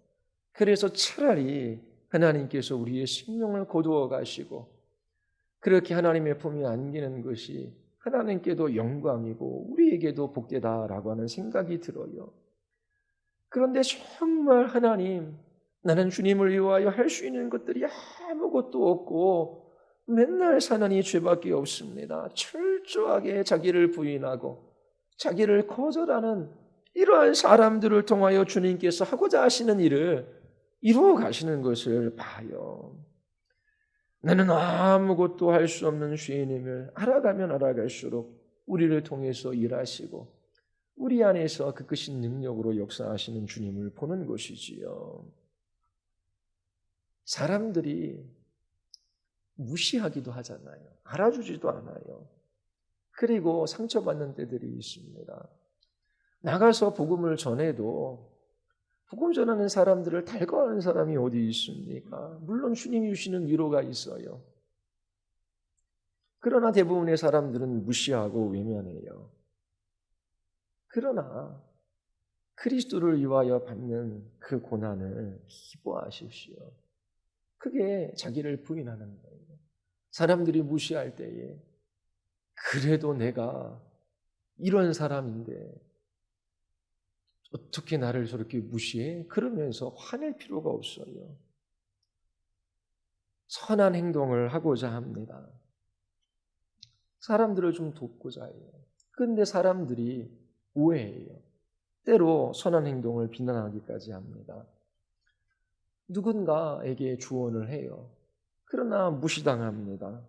그래서 차라리 하나님께서 우리의 생명을 거두어 가시고 그렇게 하나님의 품에 안기는 것이 하나님께도 영광이고 우리에게도 복되다라고 하는 생각이 들어요. 그런데 정말 하나님, 나는 주님을 위하여 할 수 있는 것들이 아무것도 없고 맨날 사는 이 죄밖에 없습니다. 철저하게 자기를 부인하고 자기를 거절하는 이러한 사람들을 통하여 주님께서 하고자 하시는 일을 이루어 가시는 것을 봐요. 나는 아무것도 할 수 없는 죄인임을 알아가면 알아갈수록 우리를 통해서 일하시고 우리 안에서 그 크신 능력으로 역사하시는 주님을 보는 것이지요. 사람들이 무시하기도 하잖아요. 알아주지도 않아요. 그리고 상처받는 때들이 있습니다. 나가서 복음을 전해도 복음 전하는 사람들을 달궈하는 사람이 어디 있습니까? 물론 주님이 주시는 위로가 있어요. 그러나 대부분의 사람들은 무시하고 외면해요. 그러나 그리스도를 위하여 받는 그 고난을 기뻐하십시오. 그게 자기를 부인하는 거예요. 사람들이 무시할 때에 그래도 내가 이런 사람인데 어떻게 나를 저렇게 무시해? 그러면서 화낼 필요가 없어요. 선한 행동을 하고자 합니다. 사람들을 좀 돕고자 해요. 그런데 사람들이 오해해요. 때로 선한 행동을 비난하기까지 합니다. 누군가에게 조언을 해요. 그러나 무시당합니다.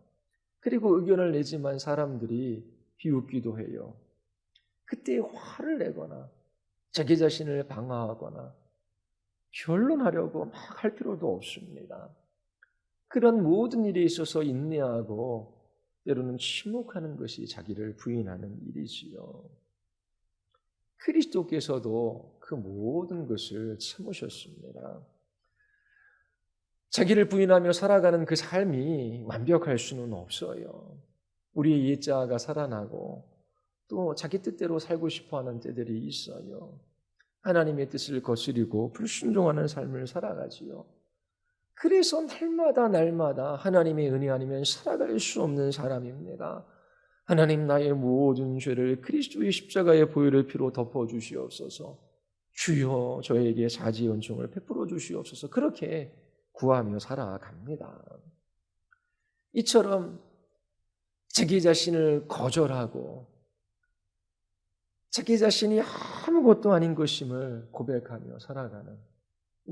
그리고 의견을 내지만 사람들이 비웃기도 해요. 그때 화를 내거나 자기 자신을 방어하거나 변론하려고 막 할 필요도 없습니다. 그런 모든 일에 있어서 인내하고 때로는 침묵하는 것이 자기를 부인하는 일이지요. 그리스도께서도 그 모든 것을 참으셨습니다. 자기를 부인하며 살아가는 그 삶이 완벽할 수는 없어요. 우리의 옛자가 살아나고 또 자기 뜻대로 살고 싶어하는 때들이 있어요. 하나님의 뜻을 거스리고 불순종하는 삶을 살아가지요. 그래서 날마다 하나님의 은혜 아니면 살아갈 수 없는 사람입니다. 하나님, 나의 모든 죄를 그리스도의 십자가의 보혈의 피로 덮어주시옵소서. 주여, 저에게 자지 은총을 베풀어 주시옵소서. 그렇게 구하며 살아갑니다. 이처럼 자기 자신을 거절하고 자기 자신이 아무것도 아닌 것임을 고백하며 살아가는,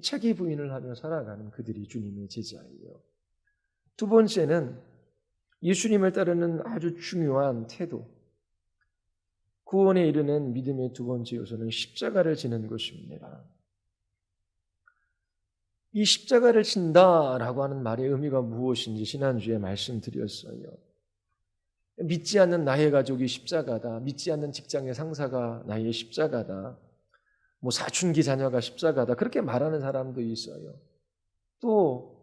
자기 부인을 하며 살아가는 그들이 주님의 제자예요. 두 번째는 예수님을 따르는 아주 중요한 태도. 구원에 이르는 믿음의 두 번째 요소는 십자가를 지는 것입니다. 이 십자가를 진다라고 하는 말의 의미가 무엇인지 지난주에 말씀드렸어요. 믿지 않는 나의 가족이 십자가다. 믿지 않는 직장의 상사가 나의 십자가다. 사춘기 자녀가 십자가다. 그렇게 말하는 사람도 있어요. 또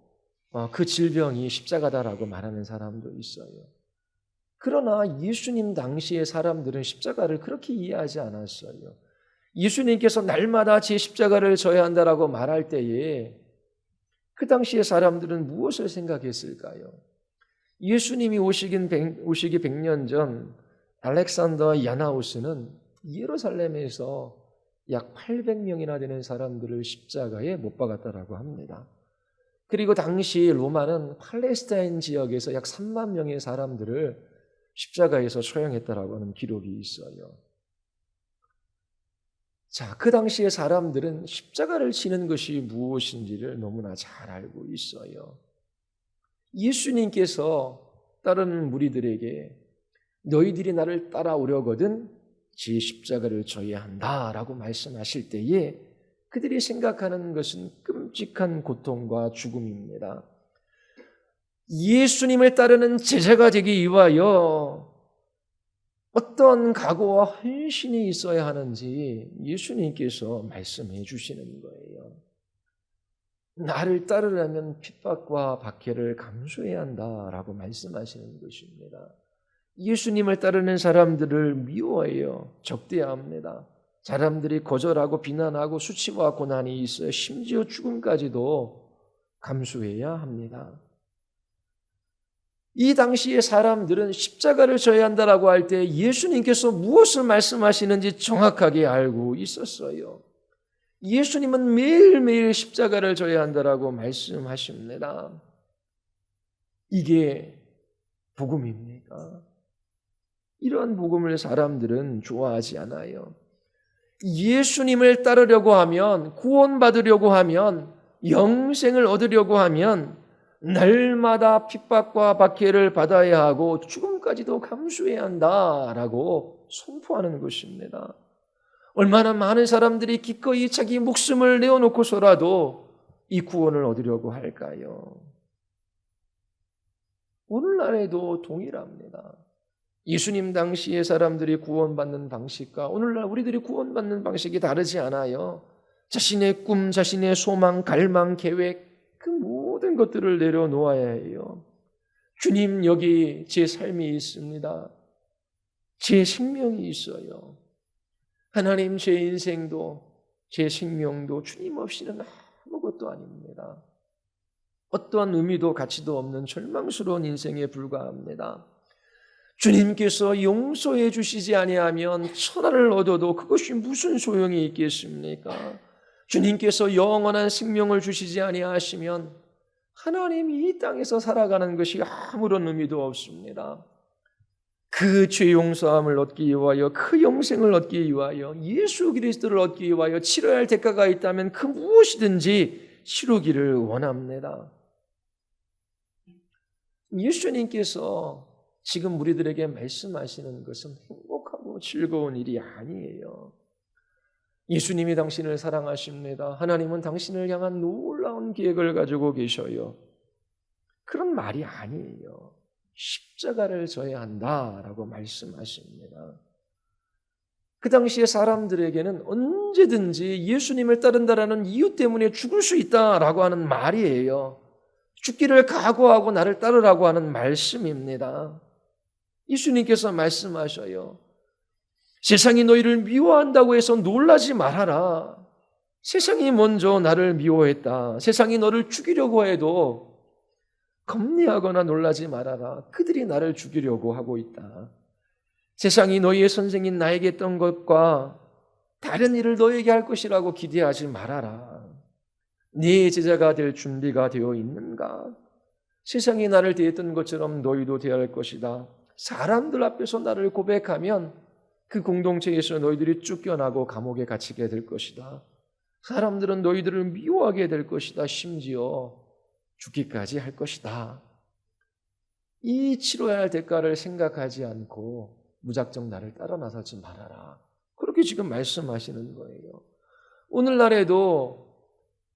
그 질병이 십자가다라고 말하는 사람도 있어요. 그러나 예수님 당시의 사람들은 십자가를 그렇게 이해하지 않았어요. 예수님께서 날마다 제 십자가를 져야 한다라고 말할 때에 그 당시의 사람들은 무엇을 생각했을까요? 예수님이 오시기 100년 전 알렉산더 야나우스는 예루살렘에서 약 800명이나 되는 사람들을 십자가에 못 박았다라고 합니다. 그리고 당시 로마는 팔레스타인 지역에서 약 3만 명의 사람들을 십자가에서 처형했다라고 하는 기록이 있어요. 자, 그 당시의 사람들은 십자가를 지는 것이 무엇인지를 너무나 잘 알고 있어요. 예수님께서 따르는 무리들에게 너희들이 나를 따라오려거든 제 십자가를 져야 한다라고 말씀하실 때에 그들이 생각하는 것은 끔찍한 고통과 죽음입니다. 예수님을 따르는 제자가 되기 위하여 어떤 각오와 헌신이 있어야 하는지 예수님께서 말씀해 주시는 거예요. 나를 따르려면 핍박과 박해를 감수해야 한다라고 말씀하시는 것입니다. 예수님을 따르는 사람들을 미워해요. 적대합니다. 사람들이 거절하고 비난하고 수치와 고난이 있어요. 심지어 죽음까지도 감수해야 합니다. 이 당시의 사람들은 십자가를 져야 한다라고 할 때 예수님께서 무엇을 말씀하시는지 정확하게 알고 있었어요. 예수님은 매일매일 십자가를 져야 한다라고 말씀하십니다. 이게 복음입니까? 이런 복음을 사람들은 좋아하지 않아요. 예수님을 따르려고 하면, 구원받으려고 하면, 영생을 얻으려고 하면 날마다 핍박과 박해를 받아야 하고 죽음까지도 감수해야 한다라고 선포하는 것입니다. 얼마나 많은 사람들이 기꺼이 자기 목숨을 내어놓고서라도 이 구원을 얻으려고 할까요? 오늘날에도 동일합니다. 예수님 당시의 사람들이 구원받는 방식과 오늘날 우리들이 구원받는 방식이 다르지 않아요. 자신의 꿈, 자신의 소망, 갈망, 계획, 그 모든 것들을 내려놓아야 해요. 주님, 여기 제 삶이 있습니다. 제 생명이 있어요. 하나님, 제 인생도 제 생명도 주님 없이는 아무것도 아닙니다. 어떠한 의미도 가치도 없는 절망스러운 인생에 불과합니다. 주님께서 용서해 주시지 아니하면 천하를 얻어도 그것이 무슨 소용이 있겠습니까? 주님께서 영원한 생명을 주시지 아니하시면 하나님이 이 땅에서 살아가는 것이 아무런 의미도 없습니다. 그 죄 용서함을 얻기 위하여, 그 영생을 얻기 위하여, 예수 그리스도를 얻기 위하여 치러야 할 대가가 있다면 그 무엇이든지 치르기를 원합니다. 예수님께서 지금 우리들에게 말씀하시는 것은 행복하고 즐거운 일이 아니에요. 예수님이 당신을 사랑하십니다. 하나님은 당신을 향한 놀라운 계획을 가지고 계셔요. 그런 말이 아니에요. 십자가를 져야 한다라고 말씀하십니다. 그 당시에 사람들에게는 언제든지 예수님을 따른다라는 이유 때문에 죽을 수 있다라고 하는 말이에요. 죽기를 각오하고 나를 따르라고 하는 말씀입니다. 예수님께서 말씀하셔요. 세상이 너희를 미워한다고 해서 놀라지 말아라. 세상이 먼저 나를 미워했다. 세상이 너를 죽이려고 해도 겁내하거나 놀라지 말아라. 그들이 나를 죽이려고 하고 있다. 세상이 너희의 선생인 나에게 했던 것과 다른 일을 너에게 할 것이라고 기대하지 말아라. 네 제자가 될 준비가 되어 있는가? 세상이 나를 대했던 것처럼 너희도 대할 것이다. 사람들 앞에서 나를 고백하면 그 공동체에서 너희들이 쫓겨나고 감옥에 갇히게 될 것이다. 사람들은 너희들을 미워하게 될 것이다. 심지어 죽기까지 할 것이다. 이 치러야 할 대가를 생각하지 않고 무작정 나를 따라 나서지 말아라. 그렇게 지금 말씀하시는 거예요. 오늘날에도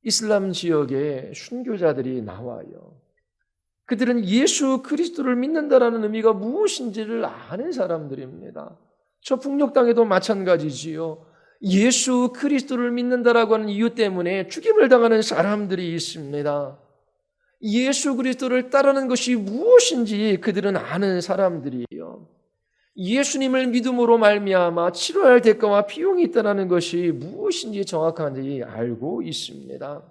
이슬람 지역에 순교자들이 나와요. 그들은 예수 그리스도를 믿는다라는 의미가 무엇인지를 아는 사람들입니다. 저 북녘 땅에도 마찬가지지요. 예수 그리스도를 믿는다라고 하는 이유 때문에 죽임을 당하는 사람들이 있습니다. 예수 그리스도를 따르는 것이 무엇인지 그들은 아는 사람들이에요. 예수님을 믿음으로 말미암아 치러야 할 대가와 비용이 있다는 것이 무엇인지 정확한지 알고 있습니다.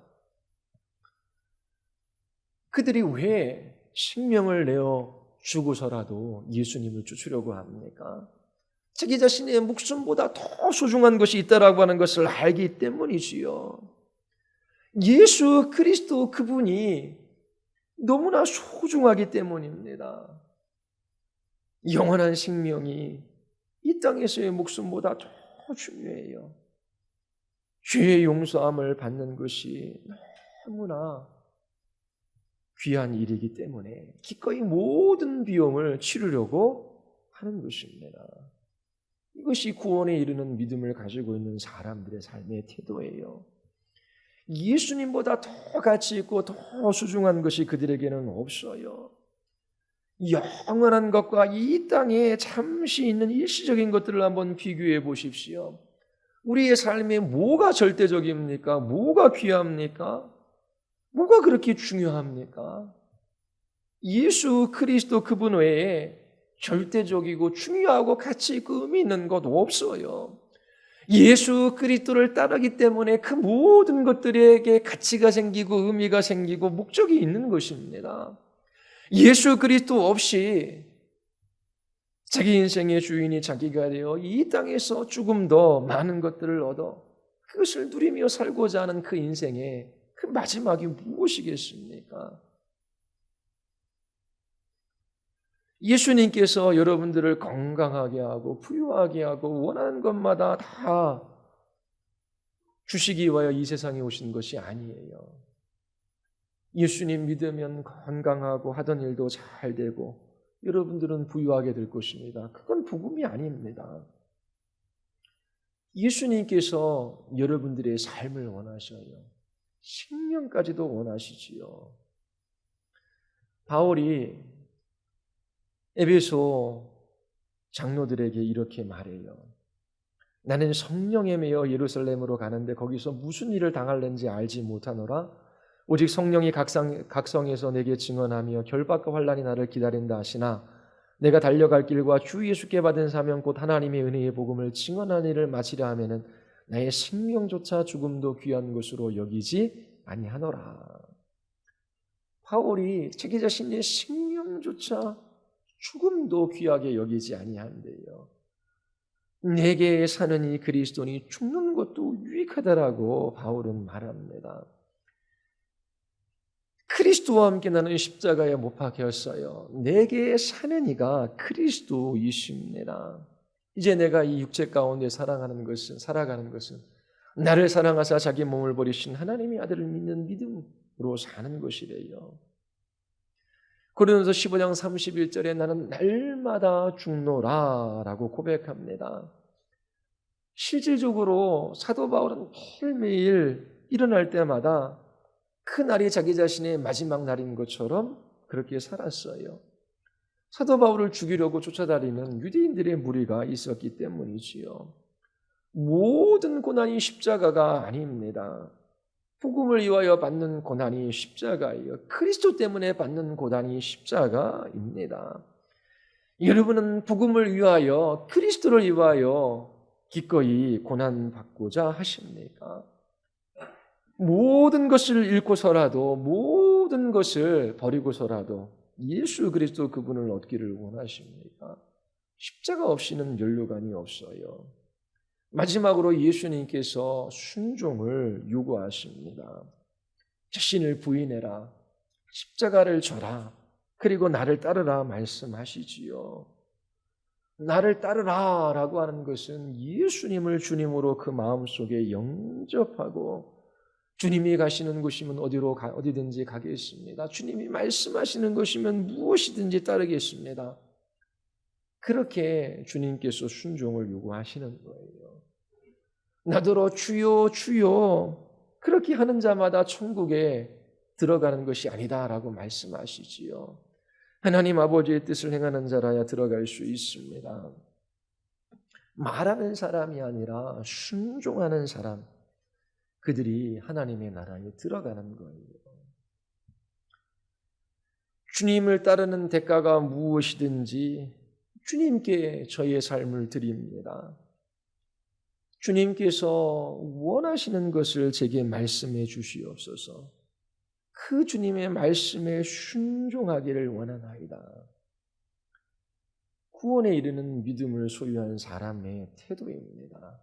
그들이 왜 생명을 내어 주고서라도 예수님을 쫓으려고 합니까? 자기 자신의 목숨보다 더 소중한 것이 있다라고 하는 것을 알기 때문이지요. 예수 그리스도 그분이 너무나 소중하기 때문입니다. 영원한 생명이 이 땅에서의 목숨보다 더 중요해요. 죄의 용서함을 받는 것이 너무나 귀한 일이기 때문에 기꺼이 모든 비용을 치르려고 하는 것입니다. 이것이 구원에 이르는 믿음을 가지고 있는 사람들의 삶의 태도예요. 예수님보다 더 가치 있고 더 소중한 것이 그들에게는 없어요. 영원한 것과 이 땅에 잠시 있는 일시적인 것들을 한번 비교해 보십시오. 우리의 삶에 뭐가 절대적입니까? 뭐가 귀합니까? 뭐가 그렇게 중요합니까? 예수 그리스도 그분 외에 절대적이고 중요하고 가치 있고 의미 있는 것 없어요. 예수 그리스도를 따르기 때문에 그 모든 것들에게 가치가 생기고 의미가 생기고 목적이 있는 것입니다. 예수 그리스도 없이 자기 인생의 주인이 자기가 되어 이 땅에서 조금 더 많은 것들을 얻어 그것을 누리며 살고자 하는 그 인생의 그 마지막이 무엇이겠습니까? 예수님께서 여러분들을 건강하게 하고 부유하게 하고 원하는 것마다 다 주시기 위하여 이 세상에 오신 것이 아니에요. 예수님 믿으면 건강하고 하던 일도 잘 되고 여러분들은 부유하게 될 것입니다. 그건 복음이 아닙니다. 예수님께서 여러분들의 삶을 원하셔요. 생명까지도 원하시지요. 바울이 에베소 장로들에게 이렇게 말해요. 나는 성령에 매여 예루살렘으로 가는데 거기서 무슨 일을 당할는지 알지 못하노라. 오직 성령이 각성에서 내게 증언하며 결박과 환난이 나를 기다린다 하시나 내가 달려갈 길과 주 예수께 받은 사명 곧 하나님의 은혜의 복음을 증언하는 일을 마치려 하면은 나의 생명조차 죽음도 귀한 것으로 여기지 아니하노라. 바울이 자기 자신의 생명조차 죽음도 귀하게 여기지 아니한대요. 내게 사느니 그리스도니 죽는 것도 유익하다라고 바울은 말합니다. 그리스도와 함께 나는 십자가에 못 박혔어요. 내게 사는 이가 그리스도이십니다. 이제 내가 이 육체 가운데 살아가는 것은 나를 사랑하사 자기 몸을 버리신 하나님의 아들을 믿는 믿음으로 사는 것이래요. 고린도서 15장 31절에 나는 날마다 죽노라 라고 고백합니다. 실질적으로 사도 바울은 매일매일 일어날 때마다 그 날이 자기 자신의 마지막 날인 것처럼 그렇게 살았어요. 사도 바울을 죽이려고 쫓아다니는 유대인들의 무리가 있었기 때문이지요. 모든 고난이 십자가가 아닙니다. 복음을 위하여 받는 고난이 십자가예요. 그리스도 때문에 받는 고난이 십자가입니다. 여러분은 복음을 위하여, 그리스도를 위하여 기꺼이 고난받고자 하십니까? 모든 것을 잃고서라도, 모든 것을 버리고서라도 예수 그리스도 그분을 얻기를 원하십니까? 십자가 없이는 면류관이 없어요. 마지막으로 예수님께서 순종을 요구하십니다. 자신을 부인해라, 십자가를 져라, 그리고 나를 따르라 말씀하시지요. 나를 따르라 라고 하는 것은 예수님을 주님으로 그 마음속에 영접하고, 주님이 가시는 곳이면 어디든지 가겠습니다. 주님이 말씀하시는 것이면 무엇이든지 따르겠습니다. 그렇게 주님께서 순종을 요구하시는 거예요. 나더러 주여 주여 그렇게 하는 자마다 천국에 들어가는 것이 아니다라고 말씀하시지요. 하나님 아버지의 뜻을 행하는 자라야 들어갈 수 있습니다. 말하는 사람이 아니라 순종하는 사람, 그들이 하나님의 나라에 들어가는 거예요. 주님을 따르는 대가가 무엇이든지 주님께 저의 삶을 드립니다. 주님께서 원하시는 것을 제게 말씀해 주시옵소서. 그 주님의 말씀에 순종하기를 원하나이다. 구원에 이르는 믿음을 소유한 사람의 태도입니다.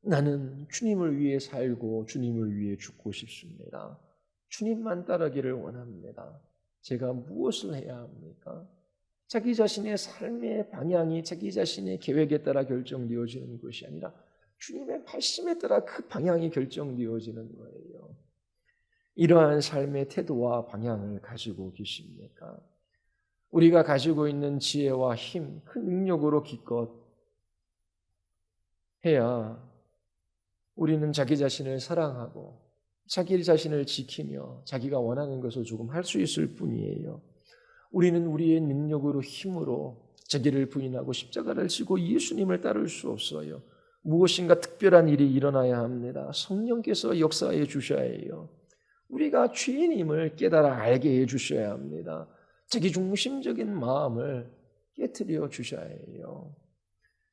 나는 주님을 위해 살고 주님을 위해 죽고 싶습니다. 주님만 따르기를 원합니다. 제가 무엇을 해야 합니까? 자기 자신의 삶의 방향이 자기 자신의 계획에 따라 결정되어지는 것이 아니라 주님의 말씀에 따라 그 방향이 결정되어지는 거예요. 이러한 삶의 태도와 방향을 가지고 계십니까? 우리가 가지고 있는 지혜와 힘, 그 능력으로 기껏 해야 우리는 자기 자신을 사랑하고 자기 자신을 지키며 자기가 원하는 것을 조금 할 수 있을 뿐이에요. 우리는 우리의 능력으로 힘으로 자기를 부인하고 십자가를 지고 예수님을 따를 수 없어요. 무엇인가 특별한 일이 일어나야 합니다. 성령께서 역사해 주셔야 해요. 우리가 죄인임을 깨달아 알게 해주셔야 합니다. 자기 중심적인 마음을 깨트려 주셔야 해요.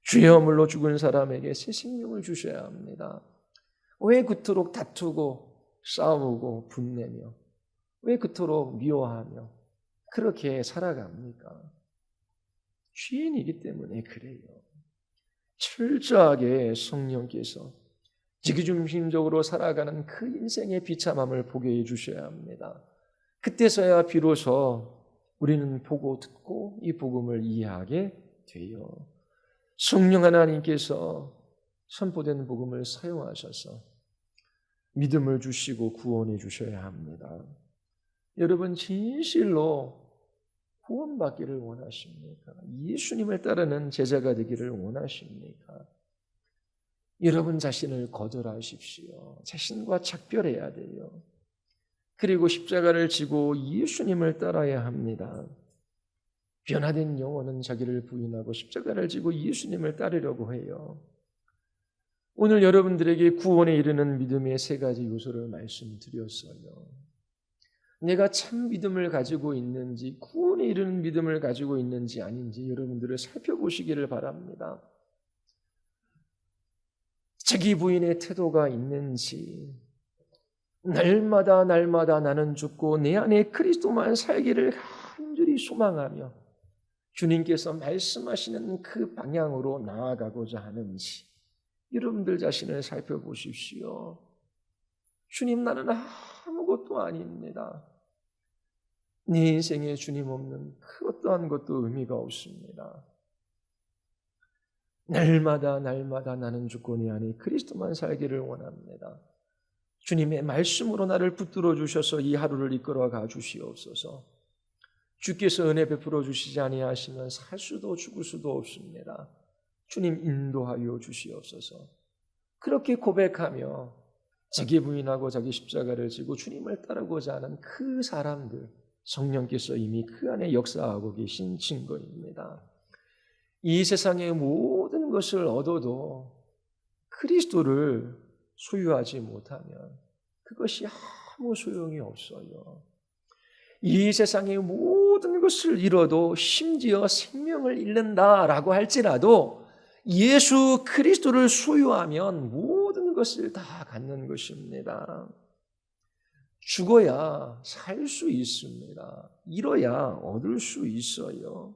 죄의 허물로 죽은 사람에게 새 생명을 주셔야 합니다. 왜 그토록 다투고 싸우고 분내며 왜 그토록 미워하며 그렇게 살아갑니까? 죄인이기 때문에 그래요. 철저하게 성령께서 자기중심적으로 살아가는 그 인생의 비참함을 보게 해주셔야 합니다. 그때서야 비로소 우리는 보고 듣고 이 복음을 이해하게 돼요. 성령 하나님께서 선포된 복음을 사용하셔서 믿음을 주시고 구원해 주셔야 합니다. 여러분 진실로 구원받기를 원하십니까? 예수님을 따르는 제자가 되기를 원하십니까? 여러분 자신을 거절하십시오. 자신과 작별해야 돼요. 그리고 십자가를 지고 예수님을 따라야 합니다. 변화된 영혼은 자기를 부인하고 십자가를 지고 예수님을 따르려고 해요. 오늘 여러분들에게 구원에 이르는 믿음의 세 가지 요소를 말씀드렸어요. 내가 참 믿음을 가지고 있는지, 구원에 이르는 믿음을 가지고 있는지 아닌지 여러분들을 살펴보시기를 바랍니다. 자기 부인의 태도가 있는지, 날마다 나는 죽고 내 안에 그리스도만 살기를 간절히 소망하며 주님께서 말씀하시는 그 방향으로 나아가고자 하는지 여러분들 자신을 살펴보십시오. 주님, 나는 아무것도 아닙니다. 네 인생에 주님 없는 그 어떠한 것도 의미가 없습니다. 날마다 나는 죽고 내 안에 그리스도만 살기를 원합니다. 주님의 말씀으로 나를 붙들어 주셔서 이 하루를 이끌어 가 주시옵소서. 주께서 은혜 베풀어 주시지 아니하시면 살 수도 죽을 수도 없습니다. 주님 인도하여 주시옵소서. 그렇게 고백하며 자기 부인하고 자기 십자가를 지고 주님을 따르고자 하는 그 사람들, 성령께서 이미 그 안에 역사하고 계신 증거입니다. 이 세상의 모든 것을 얻어도 그리스도를 소유하지 못하면 그것이 아무 소용이 없어요. 이 세상의 모든 것을 잃어도 심지어 생명을 잃는다라고 할지라도 예수 그리스도를 소유하면 모든 것을 다 갖는 것입니다. 죽어야 살 수 있습니다. 잃어야 얻을 수 있어요.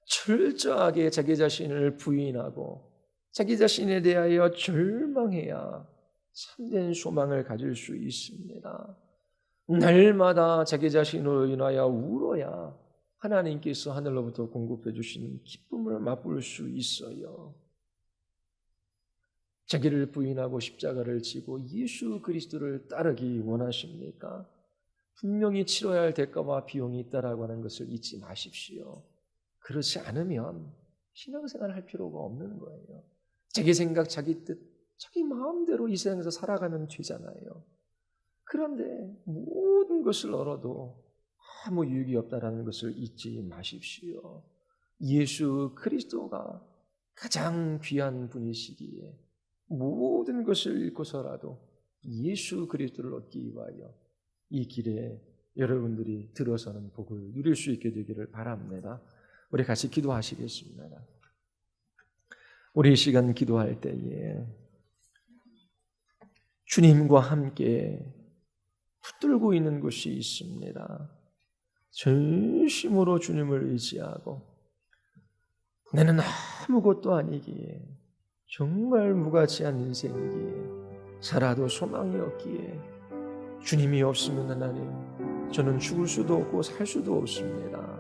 철저하게 자기 자신을 부인하고 자기 자신에 대하여 절망해야 참된 소망을 가질 수 있습니다. 날마다 자기 자신으로 인하여 울어야 하나님께서 하늘로부터 공급해 주시는 기쁨을 맛볼 수 있어요. 자기를 부인하고 십자가를 지고 예수 그리스도를 따르기 원하십니까? 분명히 치러야 할 대가와 비용이 있다라고 하는 것을 잊지 마십시오. 그렇지 않으면 신앙생활을 할 필요가 없는 거예요. 자기 생각, 자기 뜻, 자기 마음대로 이 세상에서 살아가면 되잖아요. 그런데 모든 것을 얻어도 아무 유익이 없다라는 것을 잊지 마십시오. 예수 그리스도가 가장 귀한 분이시기에 모든 것을 잃고서라도 예수 그리스도를 얻기 위하여 이 길에 여러분들이 들어서는 복을 누릴 수 있게 되기를 바랍니다. 우리 같이 기도하시겠습니다. 우리 이 시간 기도할 때에 주님과 함께 붙들고 있는 것이 있습니다. 전심으로 주님을 의지하고 나는 아무것도 아니기에 정말 무가치한 인생이기에 살아도 소망이 없기에 주님이 없으면 하나님 저는 죽을 수도 없고 살 수도 없습니다.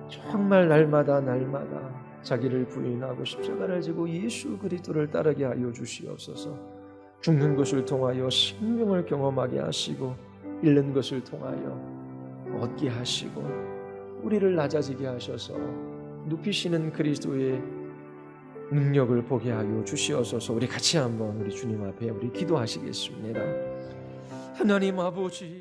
정말 날마다 자기를 부인하고 십자가를 지고 예수 그리스도를 따르게 하여 주시옵소서. 죽는 것을 통하여 생명을 경험하게 하시고 잃는 것을 통하여 얻게 하시고 우리를 낮아지게 하셔서 눕히시는 그리스도의 능력을 보게 하여 주시옵소서. 우리 같이 한번 우리 주님 앞에 우리 기도하시겠습니다. 하나님 아버지